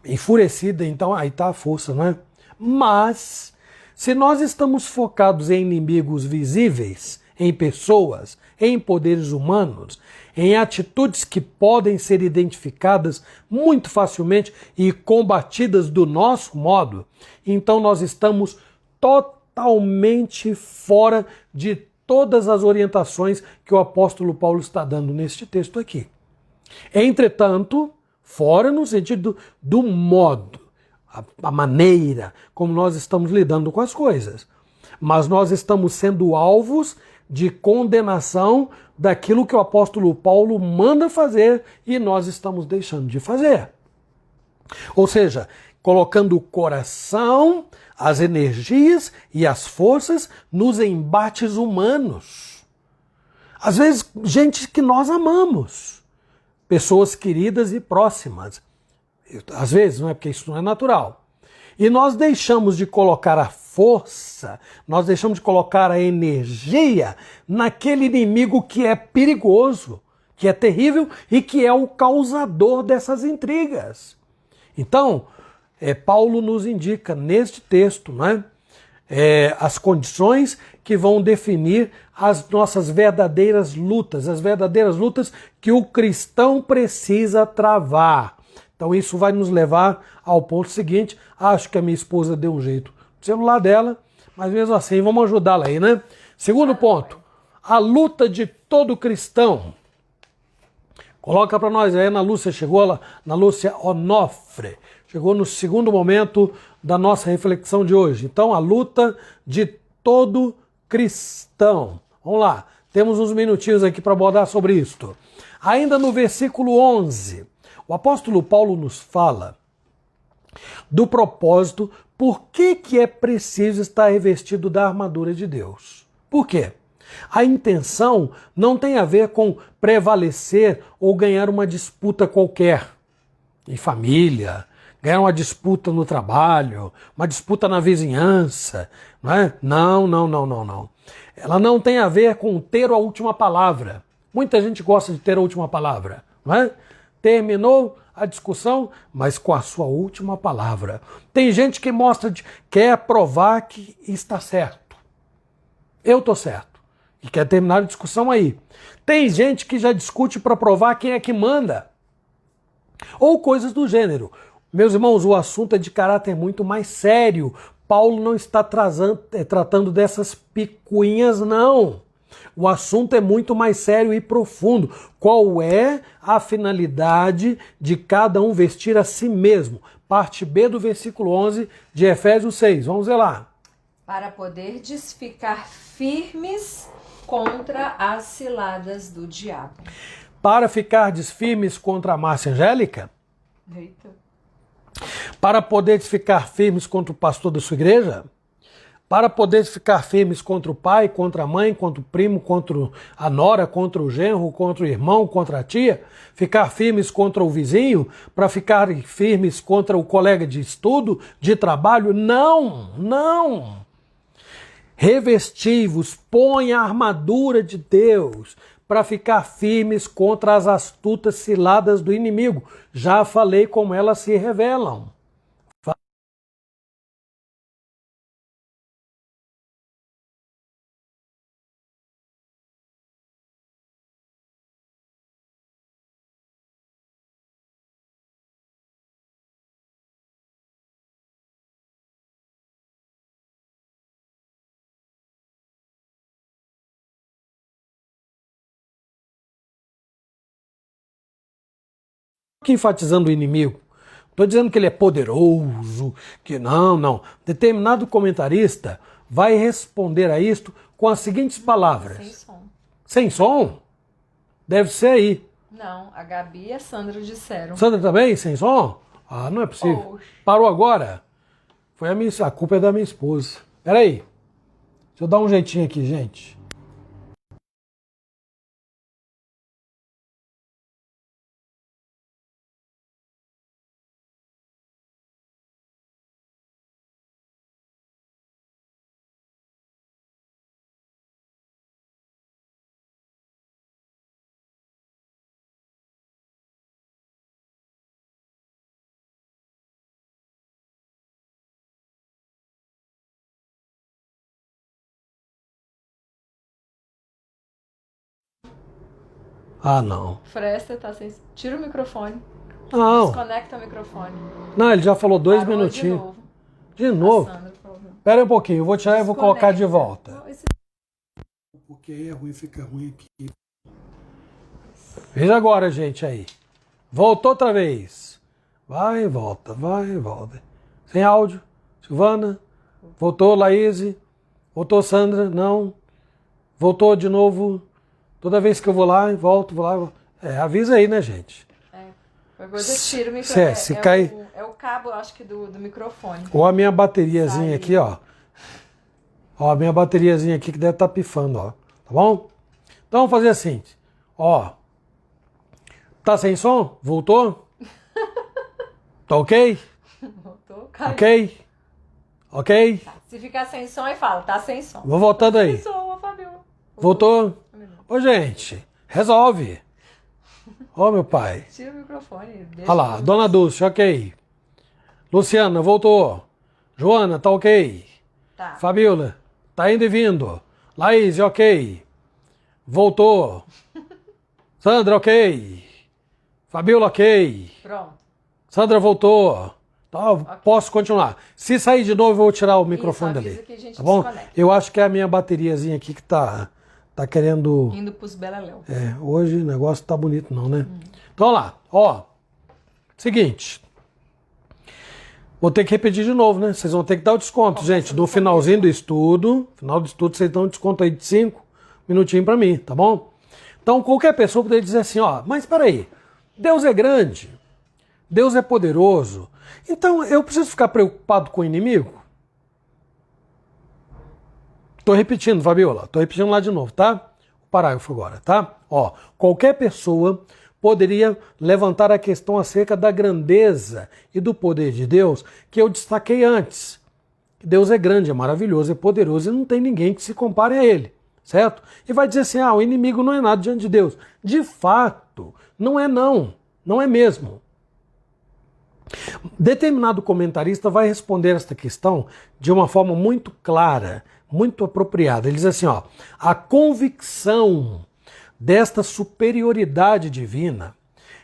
enfurecida, então aí está a força, não é? Mas, se nós estamos focados em inimigos visíveis, em pessoas, em poderes humanos, em atitudes que podem ser identificadas muito facilmente e combatidas do nosso modo, então nós estamos totalmente fora de todas as orientações que o apóstolo Paulo está dando neste texto aqui. Entretanto, fora no sentido do modo, a maneira como nós estamos lidando com as coisas. Mas nós estamos sendo alvos de condenação daquilo que o apóstolo Paulo manda fazer e nós estamos deixando de fazer. Ou seja, colocando o coração, as energias e as forças nos embates humanos. Às vezes, gente que nós amamos, pessoas queridas e próximas. Às vezes, não é porque isso não é natural. E nós deixamos de colocar a força, nós deixamos de colocar a energia naquele inimigo que é perigoso, que é terrível e que é o causador dessas intrigas. Então, Paulo nos indica neste texto, né, as condições que vão definir as nossas verdadeiras lutas, as verdadeiras lutas que o cristão precisa travar. Então isso vai nos levar ao ponto seguinte. Acho que a minha esposa deu um jeito no celular dela, mas mesmo assim vamos ajudá-la aí, né? Segundo ponto, a luta de todo cristão. Coloca para nós aí, Ana Lúcia, chegou lá, Ana Lúcia Onofre. Chegou no segundo momento da nossa reflexão de hoje. Então, a luta de todo cristão. Vamos lá, temos uns minutinhos aqui para abordar sobre isto. Ainda no versículo 11, o apóstolo Paulo nos fala do propósito, por que é preciso estar revestido da armadura de Deus. Por quê? A intenção não tem a ver com prevalecer ou ganhar uma disputa qualquer em família, ganhar uma disputa no trabalho, uma disputa na vizinhança, não é? Não. Ela não tem a ver com ter a última palavra. Muita gente gosta de ter a última palavra, não é? Terminou a discussão, mas com a sua última palavra. Tem gente que quer provar que está certo. Eu estou certo. E quer terminar a discussão aí. Tem gente que já discute para provar quem é que manda. Ou coisas do gênero. Meus irmãos, o assunto é de caráter muito mais sério. Paulo não está tratando dessas picuinhas, não. O assunto é muito mais sério e profundo. Qual é a finalidade de cada um vestir a si mesmo? Parte B do versículo 11 de Efésios 6. Vamos ver lá. Para poderdes ficar firmes contra as ciladas do diabo. Para ficardes firmes contra a Márcia Angélica? Eita. Para poderes ficar firmes contra o pastor da sua igreja? Para poderes ficar firmes contra o pai, contra a mãe, contra o primo, contra a nora, contra o genro, contra o irmão, contra a tia? Ficar firmes contra o vizinho? Para ficar firmes contra o colega de estudo, de trabalho? Não! Revesti-vos, põe a armadura de Deus para ficar firmes contra as astutas ciladas do inimigo. Já falei como elas se revelam. Aqui enfatizando o inimigo. Estou dizendo que ele é poderoso, que não. Determinado comentarista vai responder a isto com as seguintes palavras. Sem som. Sem som? Deve ser aí. Não, a Gabi e a Sandra disseram. Sandra também? Sem som? Ah, não é possível. Oxe. Parou agora? A culpa é da minha esposa. Peraí. Deixa eu dar um jeitinho aqui, gente. Ah, não. Fresta tá sem... Tira o microfone. Não. Desconecta o microfone. Não, ele já falou 2 Parou minutinhos. De novo. De novo? A Sandra falou. Espera um pouquinho, eu vou tirar e vou colocar de volta. Não, esse... Porque aí é ruim, fica ruim aqui. Veja agora, gente, aí. Voltou outra vez. Vai e volta. Sem áudio. Silvana. Voltou, Laís. Voltou, Sandra. Não. Voltou de novo. Toda vez que eu vou lá, volto, vou lá. Avisa aí, né, gente? Qualquer coisa tira o microfone. Se cai... É o cabo, eu acho que do microfone. Ou a minha bateriazinha aqui, ó. Ó, a minha bateriazinha aqui que deve estar pifando, ó. Tá bom? Então vamos fazer assim. Ó. Tá sem som? Voltou? Tá ok? Voltou? Caiu. Ok? Ok? Tá. Se ficar sem som, aí fala, tá sem som. Vou voltando aí. Sem som, Fábio. Voltou? Ô, gente, resolve. Ô, meu pai. Tira o microfone. Olha lá, Dona Dulce, ok. Luciana, voltou. Joana, tá ok. Tá. Fabiola, tá indo e vindo. Laís, ok. Voltou. Sandra, ok. Fabiola, ok. Pronto. Sandra voltou. Tá, Ok. posso continuar. Se sair de novo, eu vou tirar o microfone avisa dali. que a gente Tá bom? desconecta. Eu acho que é a minha bateriazinha aqui que tá querendo... Indo pros Beleléu. hoje o negócio tá bonito não, né? Então, olha lá. Ó, seguinte. Vou ter que repetir de novo, né? Vocês vão ter que dar o desconto, gente. No finalzinho do estudo, vocês dão um desconto aí de 5 minutinhos pra mim, tá bom? Então, qualquer pessoa poderia dizer assim, ó, mas peraí, Deus é grande, Deus é poderoso, então eu preciso ficar preocupado com o inimigo? Tô repetindo, Fabiola, tô repetindo lá de novo, tá? O parágrafo agora, tá? Ó, qualquer pessoa poderia levantar a questão acerca da grandeza e do poder de Deus que eu destaquei antes. Deus é grande, é maravilhoso, é poderoso e não tem ninguém que se compare a ele, certo? E vai dizer assim, o inimigo não é nada diante de Deus. De fato, não é não, não é mesmo. Determinado comentarista vai responder esta questão de uma forma muito clara, muito apropriada. Ele diz assim, ó, a convicção desta superioridade divina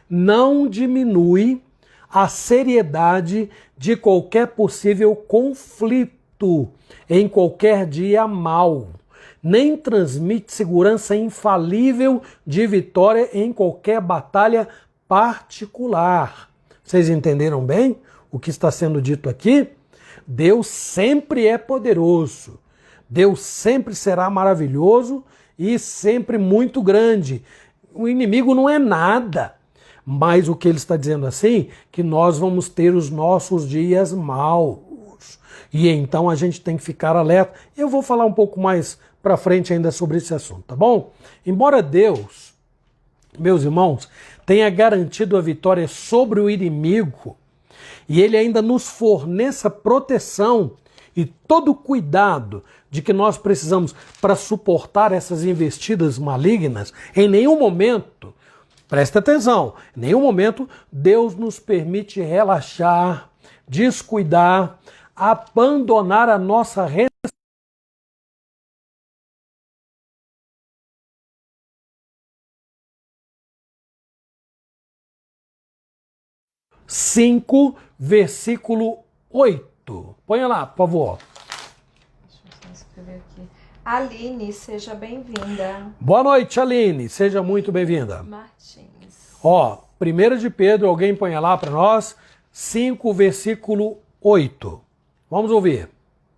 não diminui a seriedade de qualquer possível conflito em qualquer dia mau, nem transmite segurança infalível de vitória em qualquer batalha particular. Vocês entenderam bem o que está sendo dito aqui? Deus sempre é poderoso. Deus sempre será maravilhoso e sempre muito grande. O inimigo não é nada. Mas o que ele está dizendo assim, que nós vamos ter os nossos dias maus. E então a gente tem que ficar alerta. Eu vou falar um pouco mais para frente ainda sobre esse assunto, tá bom? Embora Deus, meus irmãos, tenha garantido a vitória sobre o inimigo, e ele ainda nos forneça proteção e todo o cuidado de que nós precisamos para suportar essas investidas malignas, em nenhum momento, presta atenção, em nenhum momento Deus nos permite relaxar, descuidar, abandonar a nossa responsabilidade. 5, versículo 8. Põe lá, por favor. Deixa eu só escrever aqui. Aline, seja bem-vinda. Boa noite, Aline. Seja muito bem-vinda. Martins. Ó, 1 de Pedro, alguém põe lá para nós. 5, versículo 8. Vamos ouvir.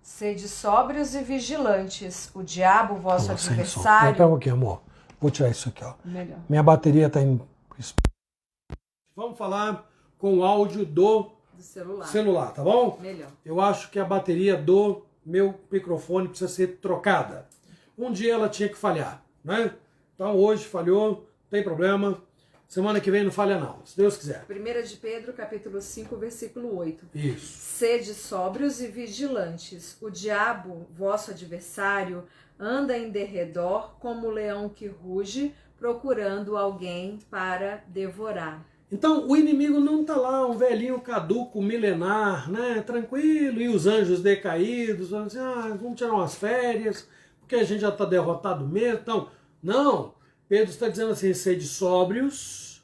Sede sóbrios e vigilantes. O diabo, vosso Sem som. adversário... Pera um pouquinho, amor. Vou tirar isso aqui, ó. Melhor. Minha bateria está indo... Vamos falar com o áudio do celular, tá bom? Melhor. Eu acho que a bateria do meu microfone precisa ser trocada. Um dia ela tinha que falhar, né? Então hoje falhou, não tem problema. Semana que vem não falha não, se Deus quiser. 1 de Pedro, capítulo 5, versículo 8. Isso. Sede sóbrios e vigilantes. O diabo, vosso adversário, anda em derredor como um leão que ruge, procurando alguém para devorar. Então o inimigo não está lá, um velhinho caduco, milenar, né, tranquilo, e os anjos decaídos, falando assim, vamos tirar umas férias, porque a gente já está derrotado mesmo. Então, não, Pedro está dizendo assim, sede sóbrios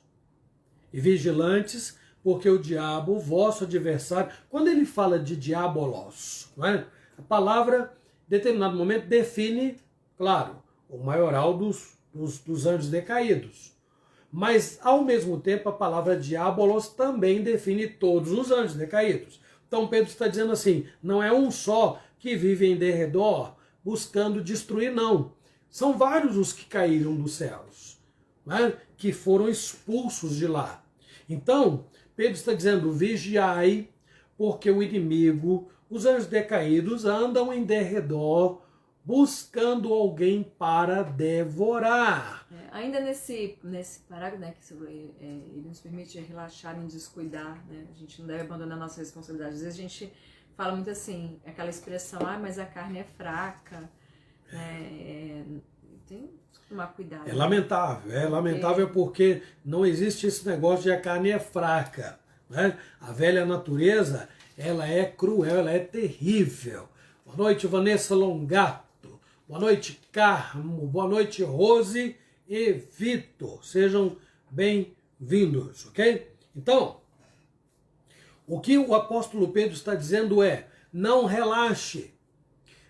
e vigilantes, porque o diabo, o vosso adversário, quando ele fala de diabolos, não é? A palavra, em determinado momento, define, claro, o maioral dos anjos decaídos. Mas, ao mesmo tempo, a palavra diabolos também define todos os anjos decaídos. Então, Pedro está dizendo assim, não é um só que vive em derredor buscando destruir, não. São vários os que caíram dos céus, né? Que foram expulsos de lá. Então, Pedro está dizendo, vigiai, porque o inimigo, os anjos decaídos, andam em derredor buscando alguém para devorar. Ainda nesse parágrafo, né, que ele nos permite relaxar e descuidar, né? A gente não deve abandonar a nossa responsabilidade. Às vezes a gente fala muito assim, aquela expressão, mas a carne é fraca, né? Tem que tomar cuidado. É lamentável porque não existe esse negócio de a carne é fraca, né? A velha natureza, ela é cruel, ela é terrível. Boa noite, Vanessa Longato. Boa noite, Carmo. Boa noite, Rose e Vitor. Sejam bem-vindos, ok? Então, o que o apóstolo Pedro está dizendo é, não relaxe,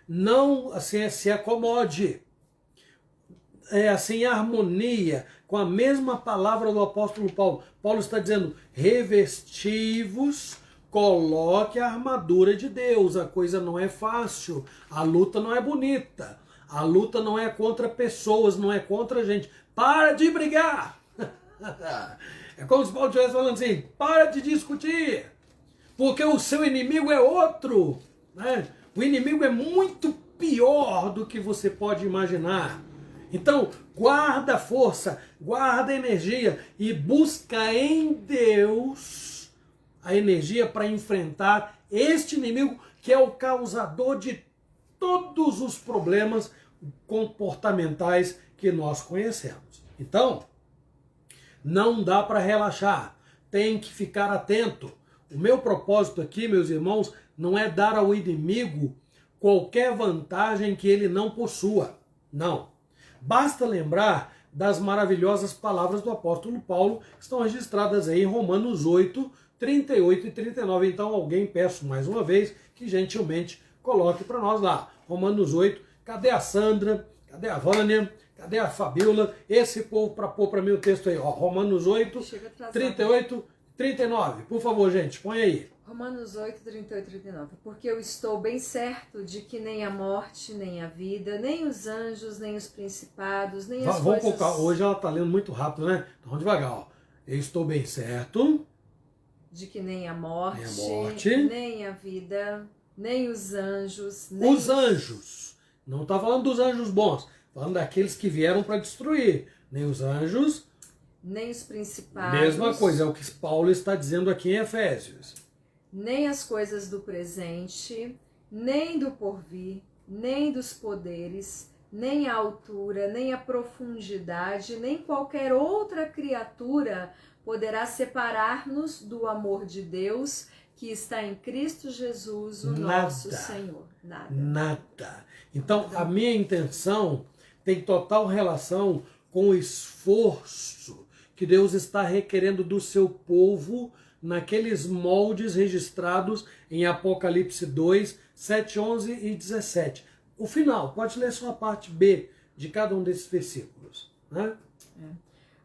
não assim, se acomode, assim, em harmonia com a mesma palavra do apóstolo Paulo. Paulo está dizendo, revestivos, coloque a armadura de Deus. A coisa não é fácil, a luta não é bonita, a luta não é contra pessoas, não é contra gente. Para de brigar! É como se Paulo estivesse falando assim, para de discutir, porque o seu inimigo é outro, né? O inimigo é muito pior do que você pode imaginar. Então, guarda a força, guarda a energia e busca em Deus a energia para enfrentar este inimigo que é o causador de todos os problemas comportamentais que nós conhecemos. Então, não dá para relaxar, tem que ficar atento. O meu propósito aqui, meus irmãos, não é dar ao inimigo qualquer vantagem que ele não possua. Não. Basta lembrar das maravilhosas palavras do apóstolo Paulo, que estão registradas aí em Romanos 8, 38 e 39. Então alguém, peço mais uma vez, que gentilmente coloque para nós lá. Romanos 8, cadê a Sandra? Cadê a Vânia? Cadê a Fabiola? Esse povo para pôr para mim o texto aí. Ó, Romanos 8, 38 e 39. Por favor, gente, põe aí. Romanos 8, 38 e 39. Porque eu estou bem certo de que nem a morte, nem a vida, nem os anjos, nem os principados, nem as Vamos coisas... colocar. Hoje ela está lendo muito rápido, né? Então vamos devagar. Ó. Eu estou bem certo de que nem a morte, nem a vida, nem os anjos... Nem os anjos. Não está falando dos anjos bons. Falando daqueles que vieram para destruir. Nem os anjos... nem os principados... Mesma coisa, é o que Paulo está dizendo aqui em Efésios. Nem as coisas do presente, nem do porvir, nem dos poderes, nem a altura, nem a profundidade, nem qualquer outra criatura poderá separar-nos do amor de Deus que está em Cristo Jesus, o nosso Senhor. Nada. Então, a minha intenção tem total relação com o esforço que Deus está requerendo do seu povo naqueles moldes registrados em Apocalipse 2, 7, 11 e 17. O final, pode ler só a parte B de cada um desses versículos, né?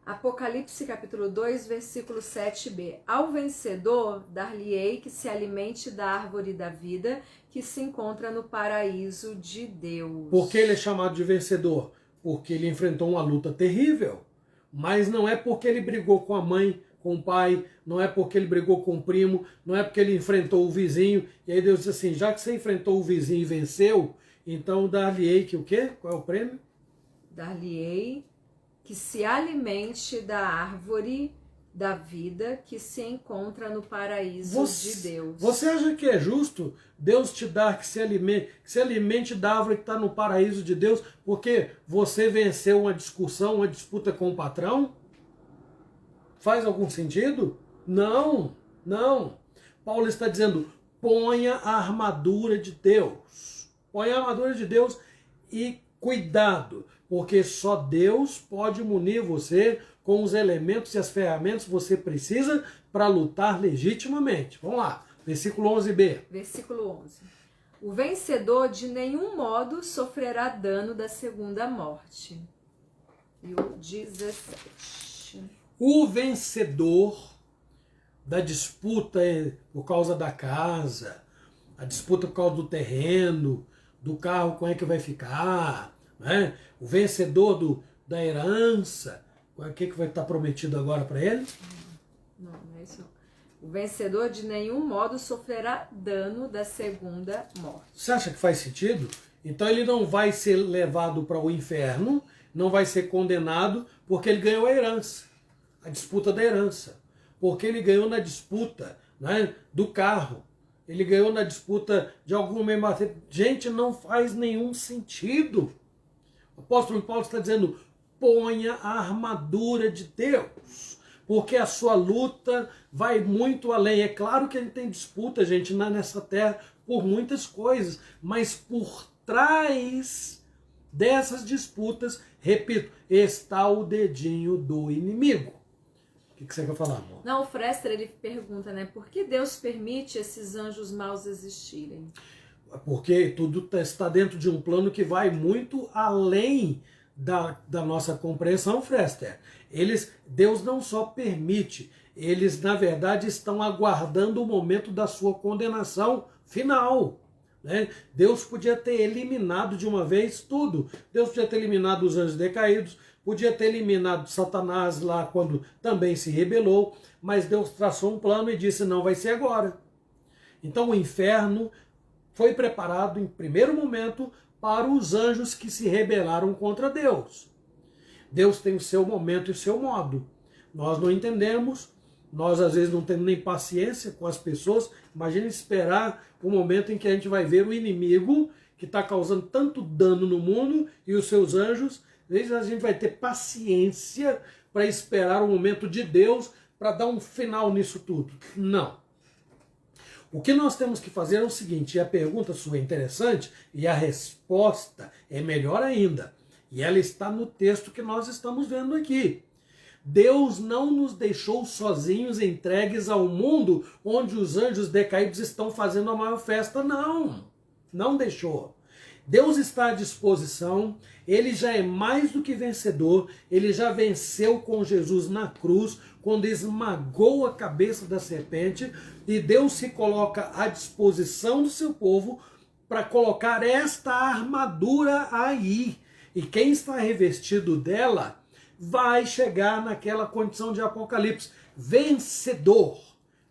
Apocalipse capítulo 2, versículo 7b. Ao vencedor, dar-lhe-ei que se alimente da árvore da vida, que se encontra no paraíso de Deus. Por que ele é chamado de vencedor? Porque ele enfrentou uma luta terrível. Mas não é porque ele brigou com a mãe, com o pai, não é porque ele brigou com o primo, não é porque ele enfrentou o vizinho. E aí Deus disse assim, já que você enfrentou o vizinho e venceu, então dar-lhe-ei que o quê? Qual é o prêmio? Dar-lhe-ei que se alimente da árvore da vida que se encontra no paraíso de Deus. Você acha que é justo Deus te dar que se alimente da árvore que está no paraíso de Deus porque você venceu uma discussão, uma disputa com o patrão? Faz algum sentido? Não, não. Paulo está dizendo, ponha a armadura de Deus. Ponha a armadura de Deus e cuidado, porque só Deus pode munir você com os elementos e as ferramentas que você precisa para lutar legitimamente. Vamos lá, versículo 11b. Versículo 11. O vencedor de nenhum modo sofrerá dano da segunda morte. E o 17. O vencedor da disputa por causa da casa, a disputa por causa do terreno, do carro, como é que vai ficar, né? O vencedor da herança, o que vai estar prometido agora para ele? Não é isso. O vencedor de nenhum modo sofrerá dano da segunda morte. Você acha que faz sentido Então ele não vai ser levado para o inferno, não vai ser condenado, porque ele ganhou a herança, a disputa da herança. Porque ele ganhou na disputa, né, do carro. Ele ganhou na disputa de alguma matéria. Gente, não faz nenhum sentido. O apóstolo Paulo está dizendo, ponha a armadura de Deus, porque a sua luta vai muito além. É claro que a gente tem disputa, gente, nessa terra por muitas coisas, mas por trás dessas disputas, repito, está o dedinho do inimigo. O que você quer falar, amor? Não, o Frester, ele pergunta, né? Por que Deus permite esses anjos maus existirem? Porque tudo está dentro de um plano que vai muito além da nossa compreensão, Frester. Deus não só permite, eles na verdade estão aguardando o momento da sua condenação final. Né? Deus podia ter eliminado de uma vez tudo. Deus podia ter eliminado os anjos decaídos, podia ter eliminado Satanás lá quando também se rebelou, mas Deus traçou um plano e disse, não vai ser agora. Então o inferno foi preparado em primeiro momento para os anjos que se rebelaram contra Deus. Deus tem o seu momento e o seu modo. Nós não entendemos, nós às vezes não temos nem paciência com as pessoas. Imagina esperar o momento em que a gente vai ver o inimigo que está causando tanto dano no mundo e os seus anjos. Às vezes a gente vai ter paciência para esperar o momento de Deus para dar um final nisso tudo. Não. O que nós temos que fazer é o seguinte, e a pergunta sua é interessante, e a resposta é melhor ainda. E ela está no texto que nós estamos vendo aqui. Deus não nos deixou sozinhos, entregues ao mundo, onde os anjos decaídos estão fazendo a maior festa. Não, não deixou. Deus está à disposição, ele já é mais do que vencedor, ele já venceu com Jesus na cruz, quando esmagou a cabeça da serpente, e Deus se coloca à disposição do seu povo para colocar esta armadura aí. E quem está revestido dela vai chegar naquela condição de Apocalipse, vencedor,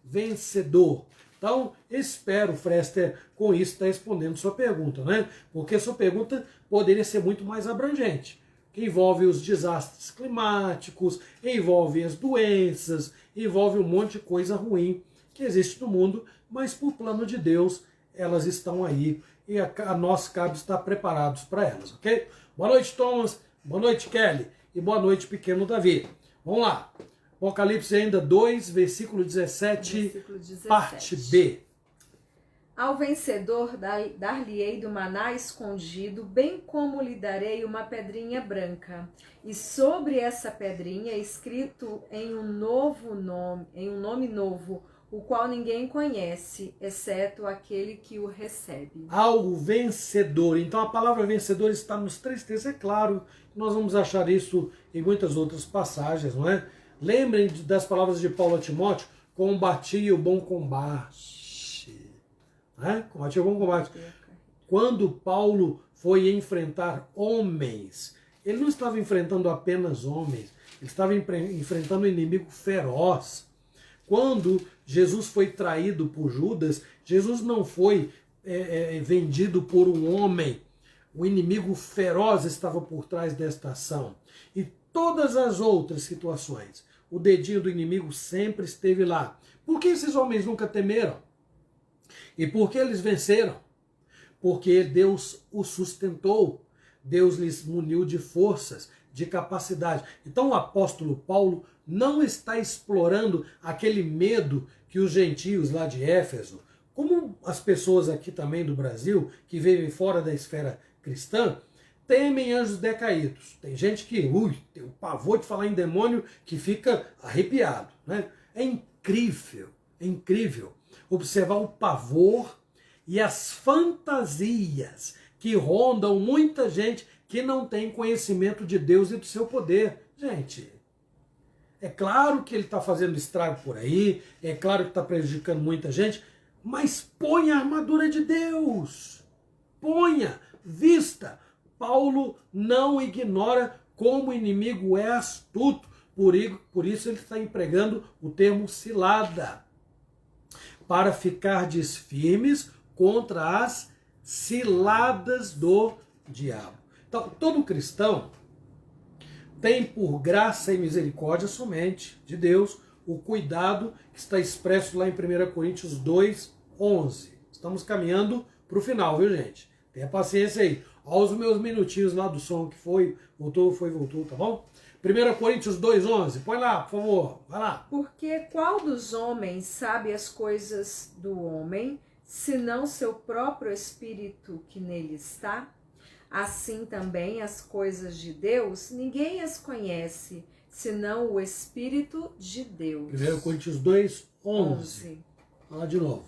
vencedor. Então, espero, Frester, com isso estar respondendo sua pergunta, né? Porque sua pergunta poderia ser muito mais abrangente, que envolve os desastres climáticos, envolve as doenças, envolve um monte de coisa ruim que existe no mundo, mas por plano de Deus, elas estão aí e a nós cabe estar preparados para elas, ok? Boa noite, Thomas, boa noite, Kelly, e boa noite, pequeno Davi. Vamos lá. Apocalipse ainda 2, versículo 17, parte B. Ao vencedor dar-lhe-ei do maná escondido, bem como lhe darei uma pedrinha branca, e sobre essa pedrinha escrito em um nome novo, o qual ninguém conhece, exceto aquele que o recebe. Ao vencedor. Então a palavra vencedor está nos 3 textos, é claro, nós vamos achar isso em muitas outras passagens, não é? Lembrem das palavras de Paulo a Timóteo, combati o bom combate. Né? Combati o bom combate. Quando Paulo foi enfrentar homens, ele não estava enfrentando apenas homens, ele estava enfrentando um inimigo feroz. Quando Jesus foi traído por Judas, Jesus não foi vendido por um homem. O inimigo feroz estava por trás desta ação. E todas as outras situações, o dedinho do inimigo sempre esteve lá. Por que esses homens nunca temeram? E por que eles venceram? Porque Deus os sustentou, Deus lhes muniu de forças, de capacidade. Então o apóstolo Paulo não está explorando aquele medo que os gentios lá de Éfeso, como as pessoas aqui também do Brasil, que vivem fora da esfera cristã, temem anjos decaídos. Tem gente que tem o pavor de falar em demônio que fica arrepiado. Né? É incrível observar o pavor e as fantasias que rondam muita gente que não tem conhecimento de Deus e do seu poder. Gente, é claro que ele está fazendo estrago por aí, é claro que está prejudicando muita gente, mas ponha a armadura de Deus. Ponha, vista. Paulo não ignora como o inimigo é astuto, por isso ele está empregando o termo cilada, para ficardes firmes contra as ciladas do diabo. Então, todo cristão tem por graça e misericórdia somente de Deus o cuidado que está expresso lá em 1 Coríntios 2:11. Estamos caminhando para o final, viu, gente? Tenha paciência aí. Olha os meus minutinhos lá do som que voltou, tá bom? 1 Coríntios 2:11, põe lá, por favor, vai lá. Porque qual dos homens sabe as coisas do homem, senão seu próprio espírito que nele está? Assim também as coisas de Deus, ninguém as conhece, senão o Espírito de Deus. 1 Coríntios 2:11. Fala de novo.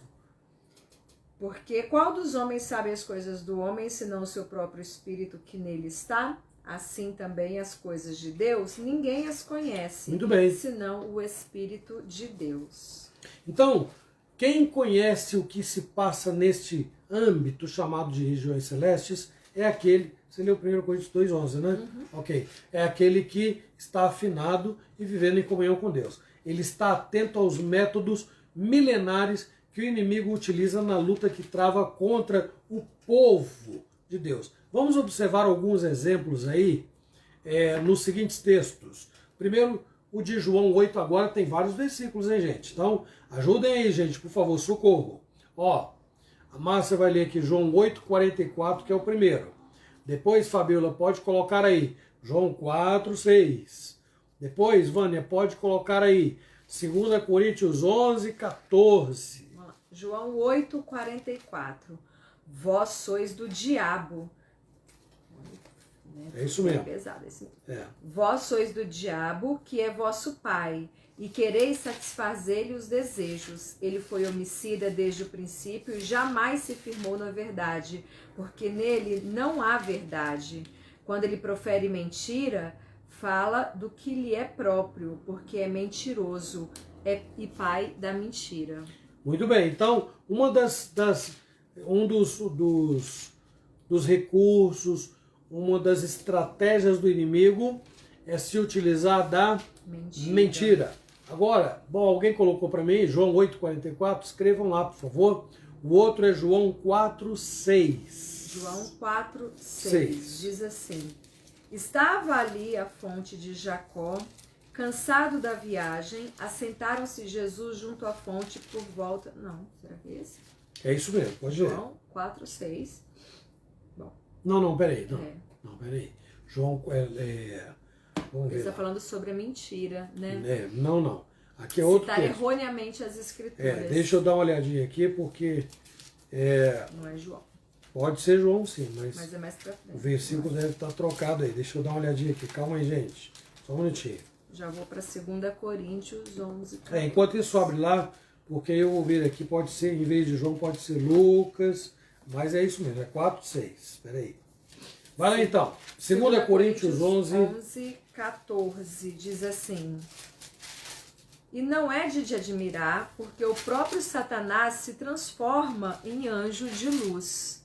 Porque qual dos homens sabe as coisas do homem, senão o seu próprio Espírito que nele está? Assim também as coisas de Deus, ninguém as conhece, Muito bem, senão o Espírito de Deus. Então, quem conhece o que se passa neste âmbito chamado de regiões celestes é aquele, você leu 1 Coríntios 2:11, né? Uhum. Ok. É aquele que está afinado e vivendo em comunhão com Deus. Ele está atento aos métodos milenares que o inimigo utiliza na luta que trava contra o povo de Deus. Vamos observar alguns exemplos aí nos seguintes textos. Primeiro, o de João 8 agora tem vários versículos, hein, gente? Então, ajudem aí, gente, por favor, socorro. Ó, a Márcia vai ler aqui João 8:44, que é o primeiro. Depois, Fabiola, pode colocar aí João 4:6. Depois, Vânia, pode colocar aí 2 Coríntios 11:14. João 8:44. Vós sois do diabo. É isso mesmo. É pesado esse mesmo. É. Vós sois do diabo, que é vosso pai, e quereis satisfazer-lhe os desejos. Ele foi homicida desde o princípio e jamais se firmou na verdade, porque nele não há verdade. Quando ele profere mentira, fala do que lhe é próprio, porque é mentiroso e pai da mentira. Muito bem, então um dos recursos, uma das estratégias do inimigo é se utilizar da mentira. Agora, bom, alguém colocou para mim João 8:44, escrevam lá, por favor. O outro é João 4:6. João 4:6 diz assim: Estava ali a fonte de Jacó. Cansado da viagem, assentaram-se Jesus junto à fonte por volta... Não, será que é esse? É isso mesmo, pode ler. João 4:6. Bom. Não, peraí. É. Não, peraí. João... vamos ver. Ele está falando sobre a mentira, né? Não. Aqui é outro citar texto. erroneamente as escrituras. Deixa eu dar uma olhadinha aqui, porque... Não é João. Pode ser João, sim, mas é mais pra frente. o versículo deve estar trocado aí. Deixa eu dar uma olhadinha aqui. Calma aí, gente. Só um minutinho. Já vou para 2 Coríntios 11. Enquanto isso abre lá, porque eu vou ver aqui, pode ser, em vez de João, pode ser Lucas, mas é isso mesmo, é 4:6. Espera aí. Vai lá então. 2 Coríntios 11:14 diz assim: E não é de admirar, porque o próprio Satanás se transforma em anjo de luz.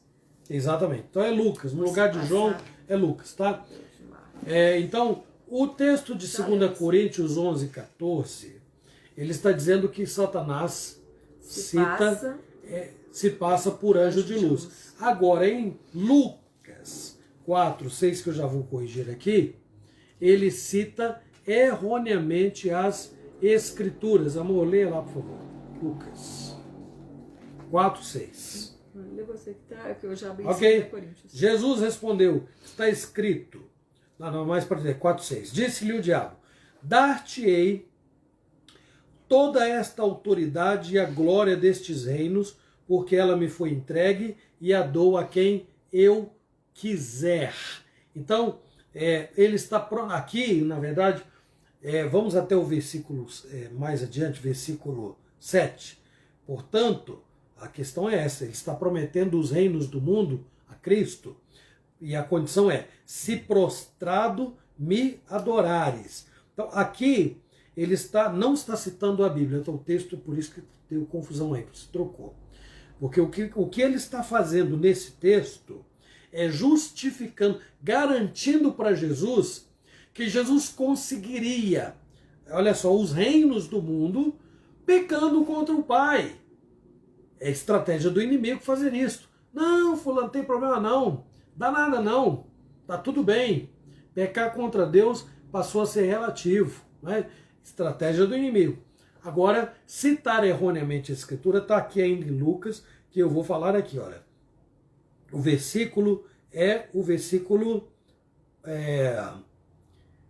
Exatamente. Então é Lucas. No lugar de João é Lucas, tá? Então, o texto de 2 Coríntios 11:14, ele está dizendo que Satanás se passa por anjo de luz. Agora, em Lucas 4:6, que eu já vou corrigir aqui, ele cita erroneamente as Escrituras. Amor, lê lá, por favor. Lucas 4:6. Que eu já abri Ok. Jesus respondeu, está escrito. Não, mais para dizer, 4:6. Disse-lhe o diabo, dar-te-ei toda esta autoridade e a glória destes reinos, porque ela me foi entregue e a dou a quem eu quiser. Então, ele está aqui, na verdade, vamos até o versículo mais adiante, versículo 7. Portanto, a questão é essa, ele está prometendo os reinos do mundo a Cristo, e a condição é, se prostrado me adorares. Então, aqui, ele não está citando a Bíblia, então o texto, por isso que deu confusão aí, se trocou. Porque o que ele está fazendo nesse texto é justificando, garantindo para Jesus que Jesus conseguiria, olha só, os reinos do mundo pecando contra o Pai. É estratégia do inimigo fazer isso. Não, não, fulano, não tem problema não, dá nada não, tá tudo bem. Pecar contra Deus passou a ser relativo, né? Estratégia do inimigo. Agora, citar erroneamente a Escritura está aqui ainda em Lucas, que eu vou falar aqui, olha. O versículo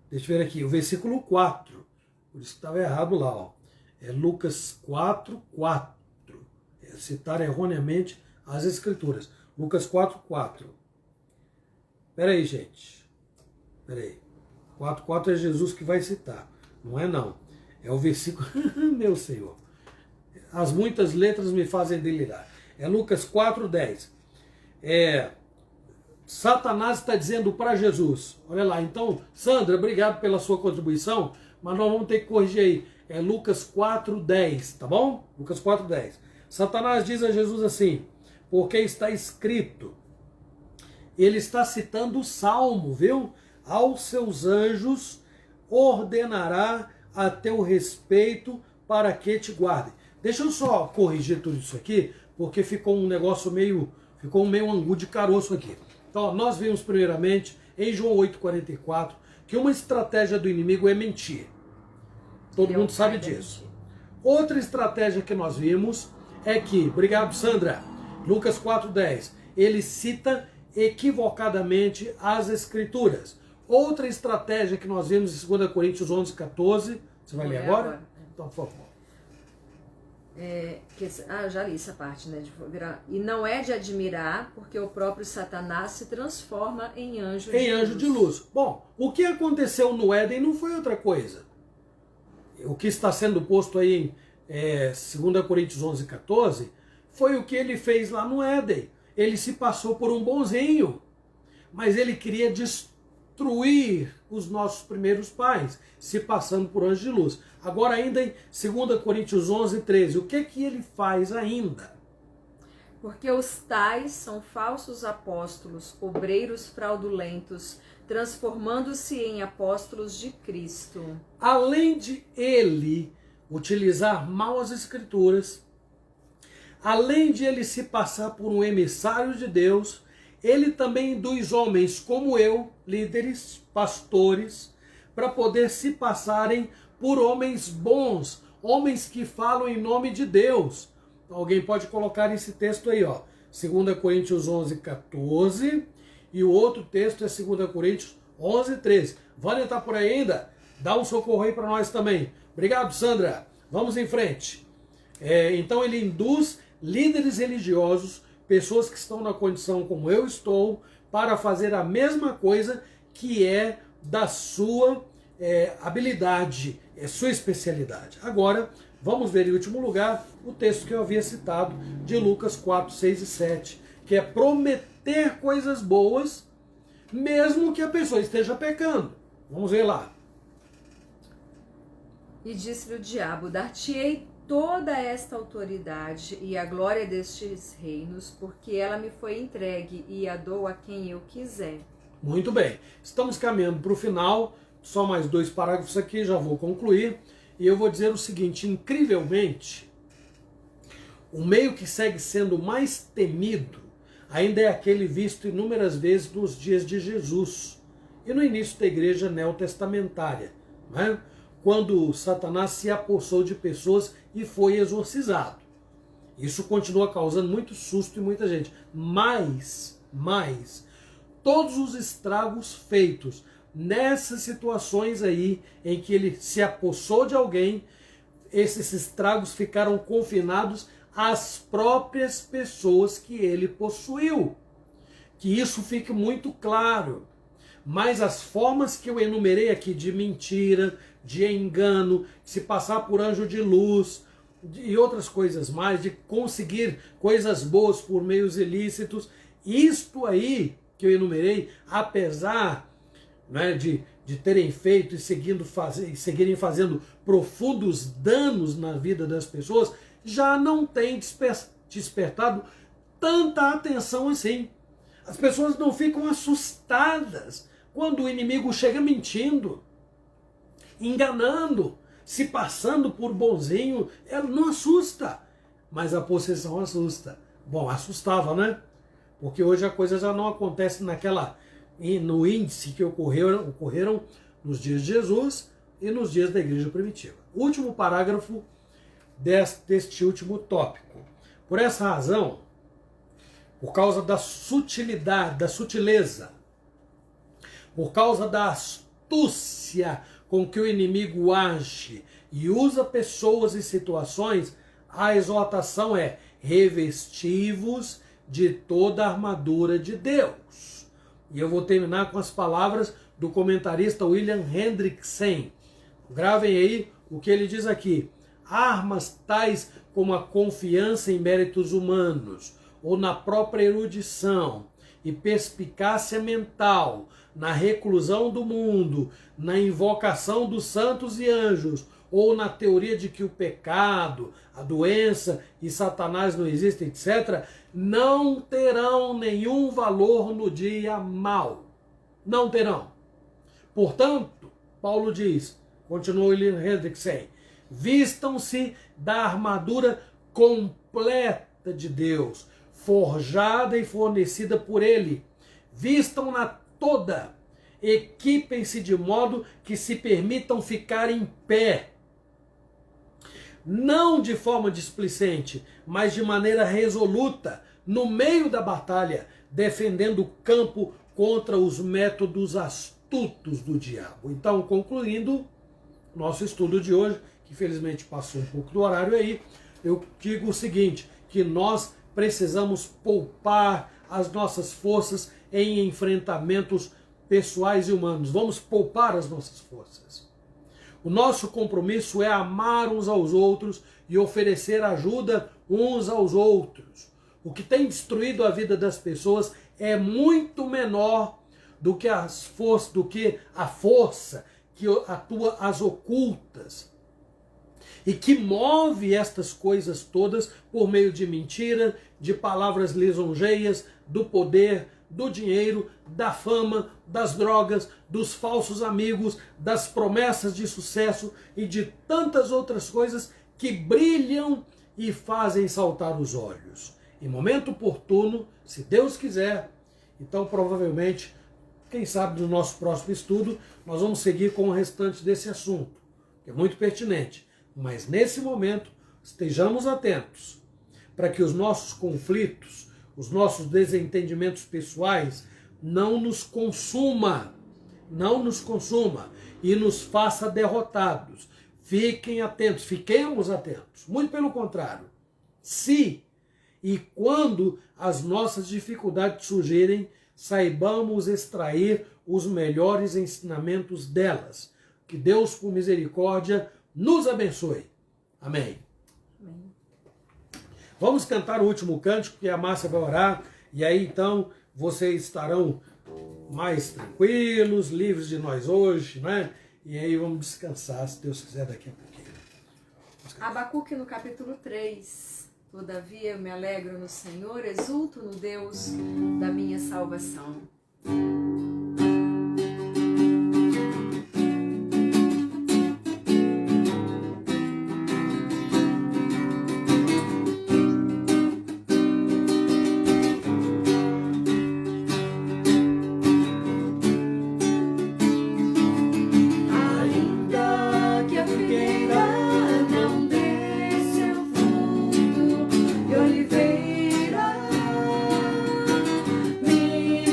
deixa eu ver aqui, o versículo 4. Por isso que estava errado lá, ó. É Lucas 4, 4. É citar erroneamente as Escrituras. Lucas 4, 4. Espera aí, gente. Espera aí. 4, 4 é Jesus que vai citar. Não é não. É o versículo... Meu Senhor. As muitas letras me fazem delirar. É Lucas 4, 10. Satanás está dizendo para Jesus. Olha lá. Então, Sandra, obrigado pela sua contribuição, mas nós vamos ter que corrigir aí. É Lucas 4, 10, tá bom? Lucas 4, 10. Satanás diz a Jesus assim, porque está escrito. Ele está citando o Salmo, viu? Aos seus anjos ordenará a teu respeito para que te guardem. Deixa eu só corrigir tudo isso aqui, porque ficou um negócio meio angu de caroço aqui. Então, nós vimos primeiramente em João 8,44 que uma estratégia do inimigo é mentir. Todo mundo sabe disso. Outra estratégia que nós vimos é que, obrigado Sandra, Lucas 4,10, ele cita equivocadamente as Escrituras. Outra estratégia que nós vimos em 2 Coríntios 11,14, você vai ler agora? Então, por favor. Eu já li essa parte, né? E não é de admirar, porque o próprio Satanás se transforma em anjo de luz. Bom, o que aconteceu no Éden não foi outra coisa. O que está sendo posto aí em 2 Coríntios 11,14 foi o que ele fez lá no Éden. Ele se passou por um bonzinho, mas ele queria destruir os nossos primeiros pais, se passando por anjo de luz. Agora ainda em 2 Coríntios 11:13, o que ele faz ainda? Porque os tais são falsos apóstolos, obreiros fraudulentos, transformando-se em apóstolos de Cristo. Além de ele utilizar mal as Escrituras, além de ele se passar por um emissário de Deus, ele também induz homens como eu, líderes, pastores, para poder se passarem por homens bons, homens que falam em nome de Deus. Alguém pode colocar esse texto aí, ó, 2 Coríntios 11:14, e o outro texto é 2 Coríntios 11:13. Vânia está por aí ainda? Dá um socorro aí para nós também. Obrigado, Sandra. Vamos em frente. Então ele induz líderes religiosos, pessoas que estão na condição como eu estou, para fazer a mesma coisa que é da sua habilidade, sua especialidade. Agora, vamos ver em último lugar o texto que eu havia citado de Lucas 4, 6 e 7, que é prometer coisas boas, mesmo que a pessoa esteja pecando. Vamos ver lá. E disse-lhe o diabo, dar-te-ei toda esta autoridade e a glória destes reinos, porque ela me foi entregue e a dou a quem eu quiser. Muito bem, estamos caminhando para o final, só mais 2 parágrafos aqui, já vou concluir, e eu vou dizer o seguinte, incrivelmente, o meio que segue sendo mais temido ainda é aquele visto inúmeras vezes nos dias de Jesus e no início da igreja neotestamentária, né? Quando Satanás se apossou de pessoas e foi exorcizado. Isso continua causando muito susto em muita gente. Mas, todos os estragos feitos nessas situações aí em que ele se apossou de alguém, esses estragos ficaram confinados às próprias pessoas que ele possuiu. Que isso fique muito claro. Mas as formas que eu enumerei aqui de mentira, de engano, de se passar por anjo de luz e outras coisas mais, de conseguir coisas boas por meios ilícitos, isto aí que eu enumerei, apesar, né, de terem feito e seguirem fazendo profundos danos na vida das pessoas, já não tem despertado tanta atenção assim. As pessoas não ficam assustadas quando o inimigo chega mentindo, enganando, se passando por bonzinho. Ela não assusta, mas a possessão assusta. Bom, assustava, né? porque hoje a coisa já não acontece no índice que ocorreram nos dias de Jesus e nos dias da igreja primitiva. Último parágrafo deste último tópico. Por essa razão, por causa da sutilidade, da sutileza, por causa da astúcia com que o inimigo age e usa pessoas e situações, a exortação é: revesti-vos de toda a armadura de Deus. E eu vou terminar com as palavras do comentarista William Hendrickson. Gravem aí o que ele diz aqui: armas tais como a confiança em méritos humanos, ou na própria erudição e perspicácia mental, na reclusão do mundo, na invocação dos santos e anjos, ou na teoria de que o pecado, a doença e Satanás não existem, etc., não terão nenhum valor no dia mau. Não terão. Portanto, Paulo diz, continua William Hendrickson, vistam-se da armadura completa de Deus, forjada e fornecida por Ele. Vistam-na toda. Equipem-se de modo que se permitam ficar em pé. Não de forma displicente, mas de maneira resoluta, no meio da batalha, defendendo o campo contra os métodos astutos do diabo. Então, concluindo nosso estudo de hoje, que infelizmente passou um pouco do horário aí, eu digo o seguinte, que nós precisamos poupar as nossas forças em enfrentamentos pessoais e humanos. Vamos poupar as nossas forças. O nosso compromisso é amar uns aos outros e oferecer ajuda uns aos outros. O que tem destruído a vida das pessoas é muito menor do que a força que atua às ocultas e que move estas coisas todas por meio de mentira, de palavras lisonjeias, do poder, do dinheiro, da fama, das drogas, dos falsos amigos, das promessas de sucesso e de tantas outras coisas que brilham e fazem saltar os olhos. Em momento oportuno, se Deus quiser, então provavelmente, quem sabe no nosso próximo estudo, nós vamos seguir com o restante desse assunto, que é muito pertinente. Mas nesse momento, estejamos atentos para que os nossos conflitos, os nossos desentendimentos pessoais não nos consuma e nos faça derrotados. Fiquem atentos, fiquemos atentos. Muito pelo contrário, se e quando as nossas dificuldades surgirem, saibamos extrair os melhores ensinamentos delas. Que Deus, por misericórdia, nos abençoe. Amém. Amém. Vamos cantar o último cântico, que a Márcia vai orar, e aí então vocês estarão mais tranquilos, livres de nós hoje, né? E aí vamos descansar, se Deus quiser, daqui a pouquinho. Abacuque no capítulo 3. Todavia eu me alegro no Senhor, exulto no Deus da minha salvação. Oliveira, me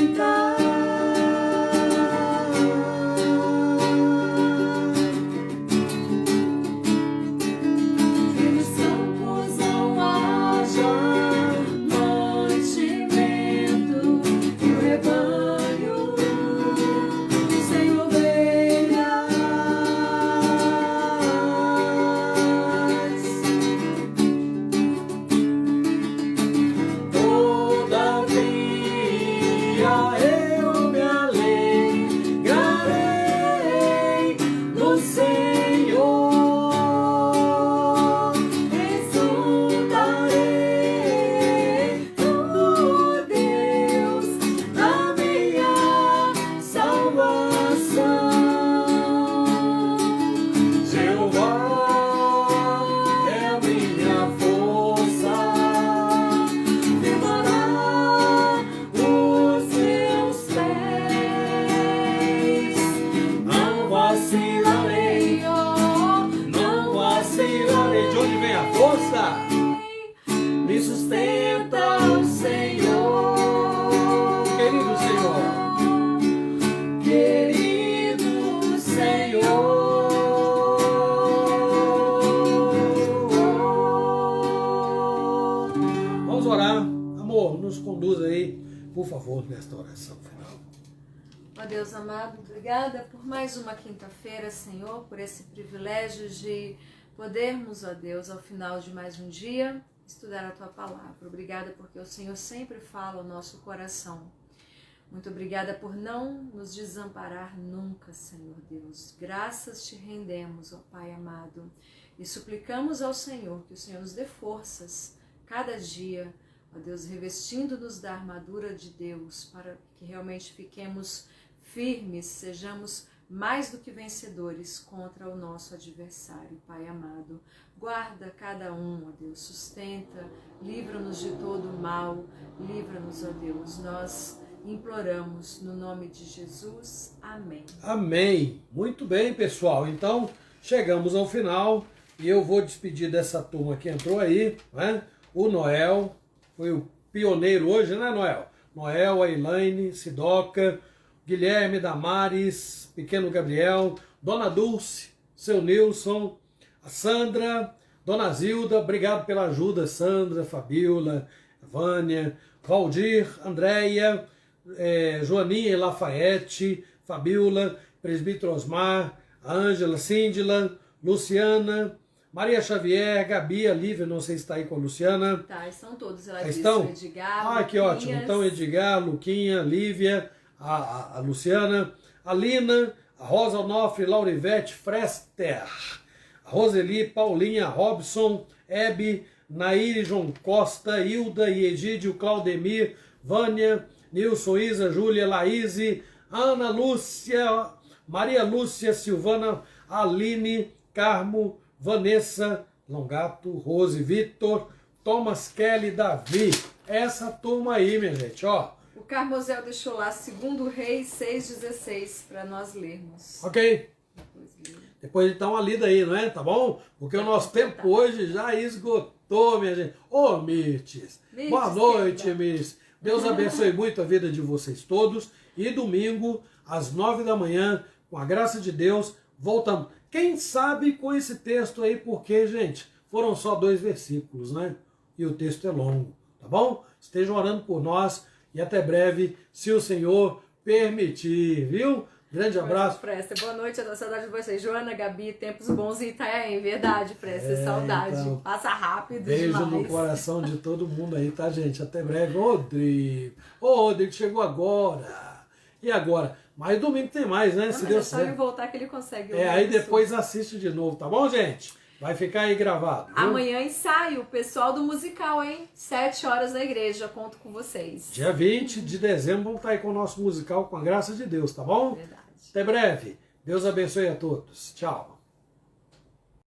aí, por favor, nesta oração final. Ó Deus amado, obrigada por mais uma quinta-feira, Senhor, por esse privilégio de podermos, ó Deus, ao final de mais um dia, estudar a Tua Palavra. Obrigada porque o Senhor sempre fala ao nosso coração. Muito obrigada por não nos desamparar nunca, Senhor Deus. Graças te rendemos, ó Pai amado, e suplicamos ao Senhor que o Senhor nos dê forças cada dia, ó Deus, revestindo-nos da armadura de Deus, para que realmente fiquemos firmes, sejamos mais do que vencedores contra o nosso adversário, Pai amado. Guarda cada um, ó Deus, sustenta, livra-nos de todo o mal, livra-nos, ó Deus, nós imploramos no nome de Jesus. Amém. Amém. Muito bem, pessoal. Então, chegamos ao final e eu vou despedir dessa turma que entrou aí, né? O Noel, foi o pioneiro hoje, né, Noel? Noel, a Elaine, Sidoca, Guilherme, Damares, Pequeno Gabriel, Dona Dulce, seu Nilson, a Sandra, Dona Zilda, obrigado pela ajuda, Sandra, Fabiola, Vânia, Valdir, Andréia, Joaninha e Lafayette, Fabiola, Presbítero Osmar, Ângela, Síndila, Luciana, Maria Xavier, Gabi, a Lívia, não sei se está aí com a Luciana. Tá, estão todos, ela disse, estão? Edgar, Que ótimo. Então, Edgar, Luquinha, Lívia, a Luciana, a Lina, a Rosa Onofre, Laurivete, Frester, a Roseli, Paulinha, Robson, Hebe, Nair, João Costa, Hilda e Egídio, Claudemir, Vânia, Nilson, Isa, Júlia, Laíse, Ana Lúcia, Maria Lúcia, Silvana, Aline, Carmo, Vanessa, Longato, Rose, Vitor, Thomas, Kelly, Davi. Essa turma aí, minha gente, ó. O Carmosel deixou lá 2 Reis 6,16 para nós lermos. Ok? Depois de dar uma lida aí, não é? Tá bom? Porque o nosso tempo hoje já esgotou, minha gente. Ô, Mirtes, boa noite, Mirtes. Deus abençoe muito a vida de vocês todos. E domingo, às 9 da manhã, com a graça de Deus, voltamos. Quem sabe com esse texto aí, porque, gente, foram só 2 versículos, né? E o texto é longo, tá bom? Estejam orando por nós e até breve, se o Senhor permitir, viu? Grande abraço. Presta, boa noite, eu tô saudade de vocês. Joana, Gabi, tempos bons em Itanhaém, verdade, Presta, saudade. Então, passa rápido beijo demais. no coração de todo mundo aí, tá, gente? Até breve. Rodrigo. Rodrigo chegou agora. E agora? Mas domingo tem mais, né? Não, se mas Deus é só quiser. ele voltar que ele consegue. Aí depois assiste de novo, tá bom, gente? Vai ficar aí gravado. Viu? Amanhã ensaio, pessoal do musical, hein? 7 horas na igreja, conto com vocês. Dia 20 de dezembro vamos estar aí com o nosso musical, com a graça de Deus, tá bom? Verdade. Até breve. Deus abençoe a todos. Tchau.